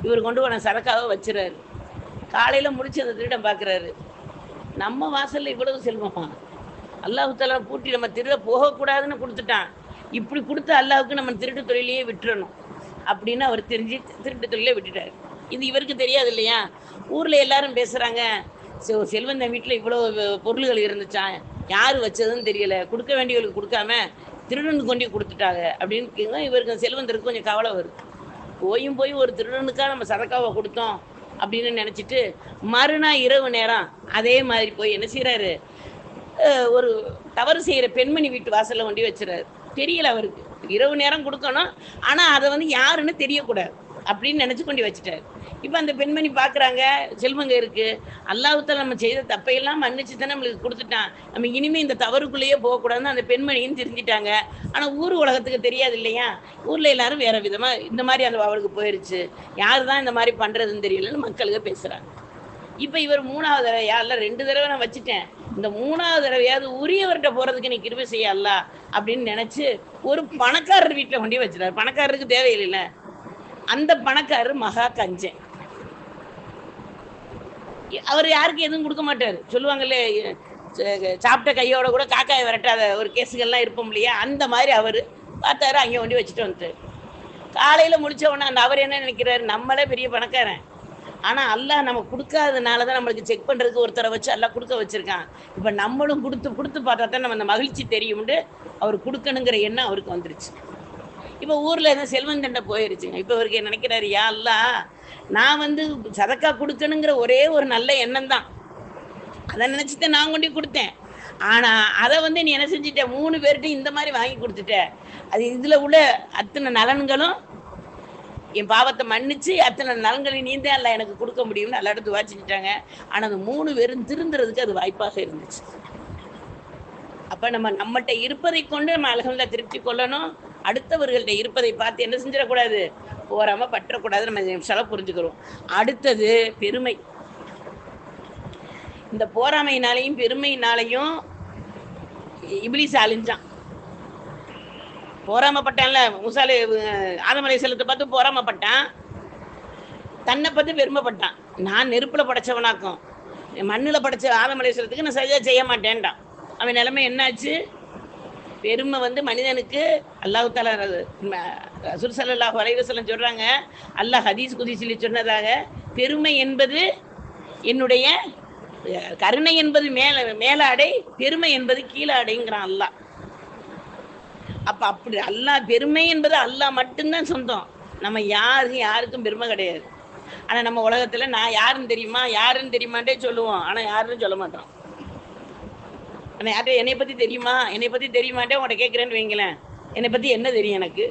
இவர் கொண்டு போன சரக்காவை வச்சுறாரு. காலையில முடிச்சு அந்த திருடன் பார்க்குறாரு, நம்ம வாசல்ல இவ்வளவு செல்வமா, அல்லாஹ் தஆலா பூட்டி நம்ம திருட போகக்கூடாதுன்னு கொடுத்துட்டான், இப்படி கொடுத்து அல்லாஹ்வுக்கு நம்ம திருட்டு தொழிலையே விட்டுறணும் அப்படின்னு அவர் தெரிஞ்சு திருட்டு தொழிலே விட்டுட்டார். இது இவருக்கு தெரியாது இல்லையா? ஊரில் எல்லாரும் பேசுகிறாங்க, செல்வந்தன் வீட்டில் இவ்வளோ பொருள்கள் இருந்துச்சான், யார் வச்சதுன்னு தெரியல, கொடுக்க வேண்டியவர்களுக்கு கொடுக்காம திருடனுக்கு கொண்டு கொடுத்துட்டாங்க அப்படின்னு இவருக்கு செல்வந்தருக்கு கொஞ்சம் கவலை வருது. போய் ஒரு திருடனுக்காக நம்ம சரக்காவை கொடுத்தோம் அப்படின்னு நினச்சிட்டு மறுநாள் இரவு நேரம் அதே மாதிரி போய் என்ன செய்கிறாரு, ஒரு தவறு செய்கிற பெண்மணி வீட்டு வாசலில் கொண்டு வச்சுறாரு. தெரியல அவருக்கு, இரவு நேரம் கொடுக்கணும், ஆனால் அதை வந்து யாருன்னு தெரியக்கூடாது அப்படின்னு நினச்சி கொண்டு வச்சுட்டாரு. இப்போ அந்த பெண்மணி பார்க்குறாங்க, செல்வங்க இருக்குது, அல்லாஹ் தஆலா நம்ம செய்த தப்பையெல்லாம் மன்னிச்சு தானே நம்மளுக்கு கொடுத்துட்டான், நம்ம இனிமேல் இந்த தவறுக்குள்ளேயே போகக்கூடாதுன்னு அந்த பெண்மணியும் தெரிஞ்சிட்டாங்க. ஆனால் ஊர் உலகத்துக்கு தெரியாது இல்லையா? ஊரில் எல்லாரும் வேறு விதமாக இந்த மாதிரி அந்த அவருக்கு போயிடுச்சு, யார் தான் இந்த மாதிரி பண்ணுறதுன்னு தெரியலன்னு மக்களுக்கு பேசுகிறாங்க. இப்போ இவர் 3வது தடவையா, இல்லை 2 தடவை நான் வச்சுட்டேன், இந்த 3வது தடவையாவது உரியவர்கிட்ட போகிறதுக்கு நீ கிருபை செய்ய அல்லாஹ் அப்படின்னு நினச்சி ஒரு பணக்காரர் வீட்டில் கொண்டு வச்சுட்டார். பணக்காரருக்கு தேவையில்லை, அந்த பணக்காரர் மகா கஞ்சன். அவர் யாருக்கு எதுவும் கொடுக்க மாட்டார். சொல்லுவாங்கல்ல, சாப்பிட்ட கையோட கூட காக்காயை விரட்டாத ஒரு கேஸுகள்லாம் இருப்போம் இல்லையா? அந்த மாதிரி அவர் பார்த்தாரு, அங்கே கொண்டு வச்சுட்டு வந்துட்டார். காலையில் முடிச்ச உடனே அந்த அவர் என்ன நினைக்கிறாரு, நம்மளே பெரிய பணக்காரன், ஆனால் அல்லாஹ் நம்ம கொடுக்காதனால தான் நம்மளுக்கு செக் பண்ணுறதுக்கு ஒருத்தரை வச்சு எல்லாம் கொடுக்க வச்சுருக்கான். இப்போ நம்மளும் கொடுத்து பார்த்தா தான் நம்ம அந்த மகிழ்ச்சி தெரியும்னு அவர் கொடுக்கணுங்கிற எண்ணம் அவருக்கு வந்துருச்சு. இப்போ ஊரில் எதுவும் செல்வந்தண்டை போயிருச்சுங்க. இப்போ அவருக்கு என்ன நினைக்கிறாரு, யா அல்லாஹ் நான் வந்து சதக்கா கொடுக்கணுங்கிற ஒரே ஒரு நல்ல எண்ணம் தான், அதை நினச்சிட்டு நான் கொண்டு கொடுத்தேன். ஆனால் அதை வந்து நீ என்ன செஞ்சுட்ட, 3 பேர்கிட்ட இந்த மாதிரி வாங்கி கொடுத்துட்ட, அது இதில் உள்ள அத்தனை நலன்களும் என் பாவத்தை மன்னிச்சு அத்தனை நலன்களை நீந்தே அல்ல எனக்கு கொடுக்க முடியும்னு எல்லா இடத்து செஞ்சுட்டாங்க. ஆனால் அந்த 3 பேரும் திருந்துறதுக்கு அது வாய்ப்பாக இருந்துச்சு. அப்போ நம்மகிட்ட இருப்பதை கொண்டு நம்ம அல்ஹம்துலில்லாஹ் திருப்தி கொள்ளணும். அடுத்தவர்கள்ட்ட இருப்பதை பார்த்து என்ன செஞ்சிடக்கூடாது, போராமல் பற்றக்கூடாது. நம்ம சில புரிஞ்சுக்கிறோம். அடுத்தது பெருமை. இந்த போராமையினாலையும் பெருமையினாலையும் இப்லீஸ் அழிஞ்சான். போராமப்பட்டான்ல, ஆதம் அலைஹிஸ்ஸலாத்தை பார்த்து போராமப்பட்டான், தன்னை பார்த்து பெருமைப்பட்டான். நான் நெருப்பில் படைச்சவனாக்கும், மண்ணில் படைச்ச ஆதம் அலைஹிஸ்ஸலாத்துக்கு நான் சரியாக செய்ய மாட்டேன்டான். அவன் நிலைமை என்னாச்சு? பெருமை வந்து மனிதனுக்கு அல்லாஹ் தஆலா ரசூல் ஸல்லல்லாஹு அலைஹி வஸல்லம் சொல்கிறாங்க, அல்லாஹ் ஹதீஸ் குதிசிலி சொன்னதாக, பெருமை என்பது என்னுடைய கருணை என்பது மேலாடை, பெருமை என்பது கீழாடைங்கிறான் அல்லாஹ். அப்போ அப்படி அல்லாஹ் பெருமை என்பது அல்லாஹ் மட்டும்தான் சொந்தம், நம்ம யாருக்கும் பெருமை கிடையாது. ஆனால் நம்ம உலகத்தில் நான் யாருன்னு தெரியுமான்ட்டே சொல்லுவோம், ஆனால் யாருன்னு சொல்ல மாட்டோம். ஆனால் யார்கிட்ட என்னை பற்றி தெரியுமான்ட்டே உங்கள்கிட்ட கேட்குறேன்னு வைங்களேன், என்னை பற்றி என்ன தெரியும் எனக்கு?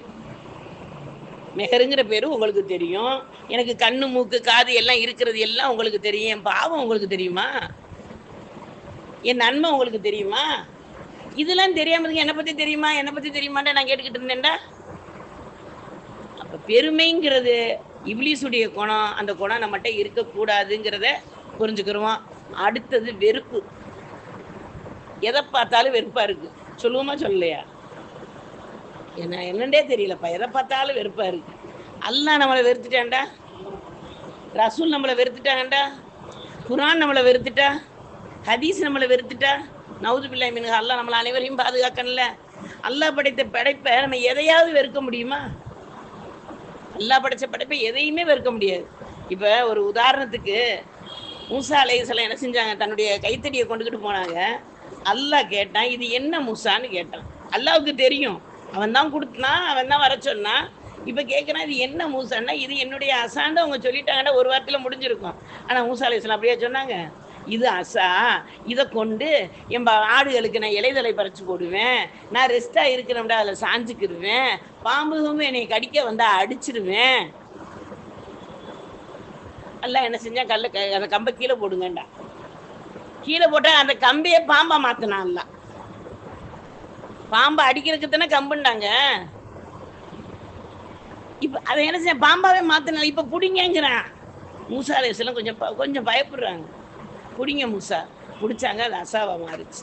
மெஹருங்கிற பேர் உங்களுக்கு தெரியும், எனக்கு கண்ணு மூக்கு காது எல்லாம் இருக்கிறது எல்லாம் உங்களுக்கு தெரியும், என் பாவம் உங்களுக்கு தெரியுமா? என் நன்மை உங்களுக்கு தெரியுமா? இதெல்லாம் தெரியாம என்னை பற்றி தெரியுமான்ட்டு நான் கேட்டுக்கிட்டு இருந்தேன்டா. பெருமைங்கிறது இப்லீஸுடைய குணம். அந்த குணம் நம்மகிட்ட இருக்கக்கூடாதுங்கிறத புரிஞ்சுக்கிறோம். அடுத்தது வெறுப்பு. எதை பார்த்தாலும் வெறுப்பா இருக்கு. சொல்லுவோமா சொல்லலையா? என்னண்டே தெரியலப்பா, எதை பார்த்தாலும் வெறுப்பா இருக்கு. அல்லாஹ் நம்மளை வெறுத்துட்டான்டா, ரசூல் நம்மளை வெறுத்துட்டாங்கண்டா, குரான் நம்மளை வெறுத்துட்டா, ஹதீஸ் நம்மளை வெறுத்துட்டா. நவுது பில்லாஹி மின்ஹு. அல்லாஹ் நம்மளை அனைவரையும் பாதுகாக்கணும்ல. அல்லாஹ் படைத்த படைப்பை நம்ம எதையாவது வெறுக்க முடியுமா? அல்லாஹ் படைச்ச படைப்பை எதையுமே வெறுக்க முடியாது. இப்போ ஒரு உதாரணத்துக்கு மூசா அலைஹிஸ்ஸலாம் என்ன செஞ்சாங்க? தன்னுடைய கைத்தடியை கொண்டுக்கிட்டு போனாங்க. அல்லாஹ் கேட்டான், இது என்ன மூசான்னு கேட்டான். அல்லாவுக்கு தெரியும், அவன் தான் கொடுத்தான், அவன் தான் வர சொன்னான். இப்போ கேட்குறான், இது என்ன மூசான்னா, இது என்னுடைய அசான்னு அவங்க சொல்லிட்டாங்கன்னா ஒரு வாரத்தில் முடிஞ்சிருக்கும். ஆனால் மூசா அலைஹிஸ்ஸலாம் அப்படியே சொன்னாங்க, இது அசா, இதை கொண்டு என் ஆடுகளுக்கு நான் இலைதலை பறிச்சு போடுவேன், நான் ரெஸ்ட்டாக இருக்கிறேன்டா அதில் சாஞ்சுக்கிடுவேன், பாம்பும் என்னை கடிக்க வந்தால் அடிச்சிருவேன். எல்லாம் என்ன செஞ்சா, அந்த கம்பை கீழே போடுங்கண்டா. கீழே போட்டா அந்த கம்பையே பாம்பா மாத்தினான்ல. பாம்பை அடிக்கிறதுக்கு தானே கம்புண்டாங்க. இப்ப அதை என்ன செய்ய, பாம்பாவே மாத்தினால. இப்ப புடிங்கிறான். மூசா அலைஹிஸ்ஸலாம் கொஞ்சம் பயப்படுறாங்க. புடிங்க மூசா. பிடிச்சாங்க, அது அசாவா மாறிச்சு.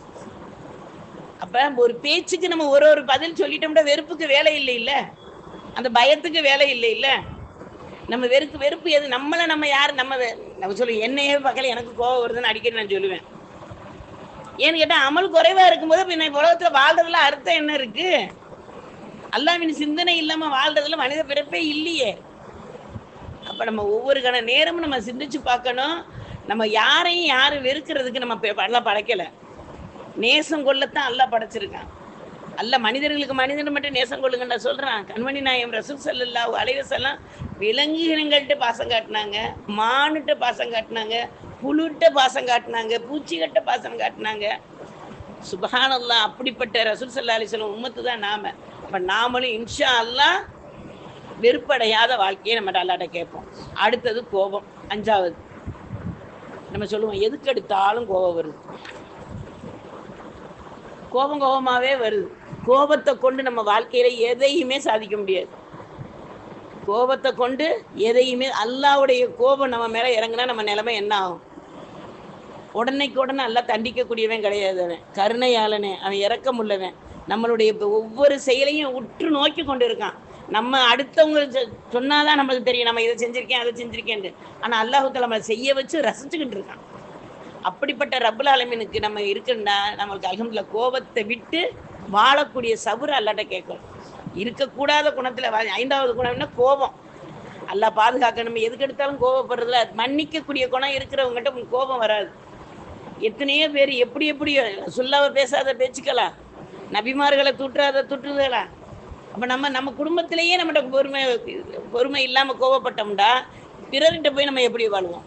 அப்ப ஒரு பேச்சுக்கு நம்ம ஒரு பதில் சொல்லிட்டோம்னா வெறுப்புக்கு வேலை இல்லை இல்ல, அந்த பயத்துக்கு வேலை இல்லை இல்ல. நம்ம வெறுப்பு எது? நம்மளை நம்ம யார்? நம்ம சொல்லுவோம், என்னையே பார்க்கல எனக்கு கோவம் வருதுன்னு அடிக்கடி நான் சொல்லுவேன். ஏன்னு கேட்டா, அமல் குறைவா இருக்கும்போது பின்ன உலகத்துல வாழ்றதுல அர்த்தம் என்ன இருக்கு? அல்லாஹ்வின் சிந்தனை இல்லாம வாழ்றதுல மனித பிறப்பே இல்லையே. அப்ப நம்ம ஒவ்வொரு கண நேரமும் நம்ம சிந்திச்சு பார்க்கணும். நம்ம யாரும் வெறுக்கிறதுக்கு நம்ம அல்லாஹ் படைக்கல. நேசம் கொள்ளத்தான் அல்லாஹ் படைச்சிருக்கான். அல்ல மனிதர்களுக்கு மனிதன் மட்டும் நேசம் கொள்ளுங்கன்னு சொல்றான். கண்மணி நாயகம் ரசூல் ஸல்லல்லாஹு அலைஹி வஸல்லம் விலங்குகள்கிட்ட பாசம் காட்டினாங்க, மானுட்ட பாசம் காட்டினாங்க, புழுட்ட பாசம் காட்டினாங்க, பூச்சிகிட்ட பாசம் காட்டினாங்க. சுப்ஹானல்லாஹ். அப்படிப்பட்ட ரசூல் ஸல்லல்லாஹு அலைஹி வஸல்லம் உம்மத்து தான் நாம. அப்ப நாமளும் இன்ஷா அல்லாஹ் வெறுப்படையாத வாழ்க்கையை நம்ம அல்லாஹ்ட்ட கேட்போம். அடுத்தது கோபம். 5வது நம்ம சொல்லுவோம், எதுக்கு எடுத்தாலும் கோபம் வருது, கோபமாவே வருது. கோபத்தை கொண்டு நம்ம வாழ்க்கையில எதையுமே சாதிக்க முடியாது. கோபத்தை கொண்டு எதையுமே, அல்லாஹ்வுடைய கோபம் நம்ம மேல இறங்குனா நம்ம நிலைமை என்ன ஆகும்? உடனே அல்லாஹ் தண்டிக்கக்கூடியவன் கிடையாது. அவன் கருணையாளனே, அவன் இரக்கம் உள்ளவன். நம்மளுடைய ஒவ்வொரு செயலையும் உற்று நோக்கி கொண்டு இருக்கான். நம்ம அடுத்தவங்க சொன்னாதான் நம்மளுக்கு தெரியும், நம்ம இதை செஞ்சிருக்கேன் அதை செஞ்சிருக்கேன். ஆனா அல்லாஹ் தஆலா நம்ம செய்ய வச்சு ரசிச்சுக்கிட்டு இருக்கான். அப்படிப்பட்ட ரப்புல் ஆலமீனுக்கு நம்ம இருக்குன்னா நம்மளுக்கு அல்ஹம்துலில்லாஹ் கோபத்தை விட்டு வாழக்கூடிய சபுர் அல்லாஹ்ட்ட கேட்கணும். இருக்கக்கூடாத குணத்துல 5வது குணம் என்ன? கோபம். அல்லாஹ் பாதுகாக்க. நம்ம எதுக்கு எடுத்தாலும் கோபப்படுறதுல மன்னிக்கக்கூடிய குணம் இருக்கிறவங்ககிட்ட கோபம் வராது. எத்தனையோ பேர் எப்படி சொல்லாம பேசாத பேச்சுக்களா, நபிமார்களை துட்டுறதுகளா. அப்ப நம்ம குடும்பத்திலேயே நம்மகிட்ட பொறுமை இல்லாம கோபப்பட்டோம்டா பிறர்கிட்ட போய் நம்ம எப்படி வாழ்வோம்?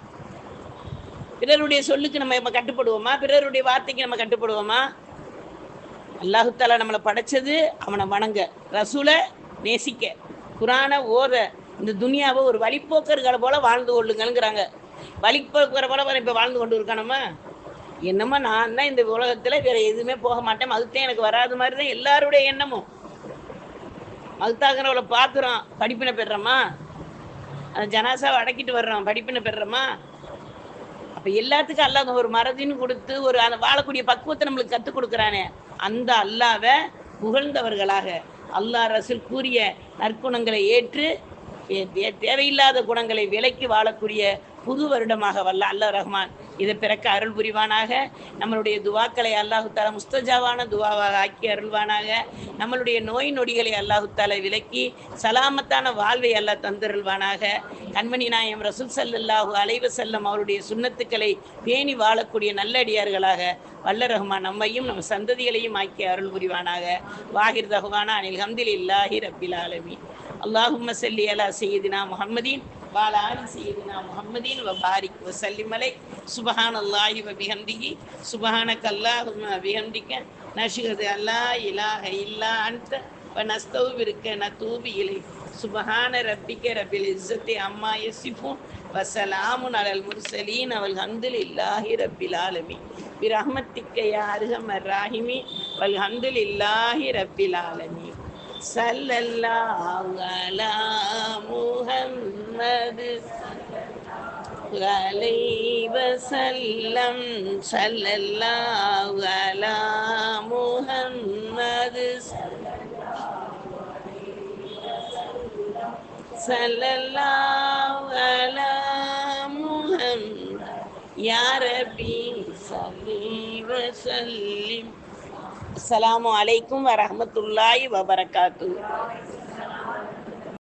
பிறருடைய சொல்லுக்கு நம்ம கட்டுப்படுவோமா? பிறருடைய வார்த்தைக்கு நம்ம கட்டுப்படுவோமா? அல்லாஹ் தஆலா நம்மளை படைச்சது அவனை வணங்க, ரசூலை நேசிக்க, குரானை ஓத, இந்த துனியாவை ஒரு வழிப்போக்கர்களை போல வாழ்ந்து கொள்ளுங்கிறாங்க. வழிப்போக்கரை போல இப்போ வாழ்ந்து கொண்டு இருக்கோம். நம்ம என்னமோ நான் தான் இந்த உலகத்தில் வேற எதுவுமே போக மாட்டேன், மதுத்தான் எனக்கு வராது மாதிரி தான் எல்லாருடைய எண்ணமும். மதுத்தாகிறவளை பார்க்குறோம், படிப்பினை பெறுறோமா? அந்த ஜனாசாவை அடக்கிட்டு வர்றோம், படிப்பினை பெறுறோமா? அப்போ எல்லாத்துக்கும் அல்லாஹ் ஒரு மறதின்னு கொடுத்து ஒரு அந்த வாழக்கூடிய பக்குவத்தை நம்மளுக்கு கற்றுக் கொடுக்குறானே, அந்த அல்லாவை புகழ்ந்தவர்களாக அல்லாஹ் ரசூல் கூறிய நற்குணங்களை ஏற்று தேவையில்லாத குணங்களை விலக்கி வாழக்கூடிய புது வருடமாக வல்ல அல்லாஹ் ரஹ்மான் இதை பிறக்க அருள் புரிவானாக. நம்மளுடைய துவாக்களை அல்லாஹு தாலா முஸ்தஜாவான துவாவாக ஆக்கி அருள்வானாக. நம்மளுடைய நோய் நொடிகளை அல்லாஹு தாலா விலக்கி சலாமத்தான வாழ்வை அல்லாஹ் தந்தருள்வானாக. கண்மணி நாயகம் ரசூல் ஸல்லல்லாஹு அலைஹி வஸல்லம் அவருடைய சுன்னத்துக்களை பேணி வாழக்கூடிய நல்லடியார்களாக வல்ல ரஹ்மான் நம்மையும் நம் சந்ததிகளையும் ஆக்கி அருள் புரிவானாக. வாஹிர் தஹ்வானா அனில் ஹம்துலில்லாஹி ரப்பில் ஆலமீன். அல்லாஹும்ம ஸல்லி அலா சய்யிதினா முஹம்மதின் வாலா ஆலி சய்யிதினா முஹம்மதின் வபாரிக் வஸல்லிம் அலைஹி. சுப்ஹானல்லாஹி வபிஹம்திஹி சுப்ஹானக அல்லாஹும்ம வபிஹம்திக நஷ்ஹது அல்லா இலாஹ இல்லா அன்த வநஸ்தக்ஃபிருக வநதூபு இலைக். சுப்ஹான ரப்பிக ரப்பில் இஸ்ஸத்தி அம்மா யசிஃபூன் வஸலாமுன் அலல் முர்ஸலீன் வல்ஹம்துலில்லாஹி ரப்பில் ஆலமீன். பிரஹ்மத்திக யா அர்ஹமர் ராஹிமீன் வல்ஹம்துலில்லாஹி ரப்பில் ஆலமீன். ஸல்லல்லாஹு அலா முஹம்மது அலைஹி வஸல்லம். ஸல்லல்லாஹு அலா முஹம்மது ஸல்லல்லாஹு அலா முஹம்மது யா ரப்பி ஸல்லி வஸல்லிம். அஸ்ஸலாமு அலைக்கும் வரஹ்மத்துல்லாஹி வபரகாத்துஹு.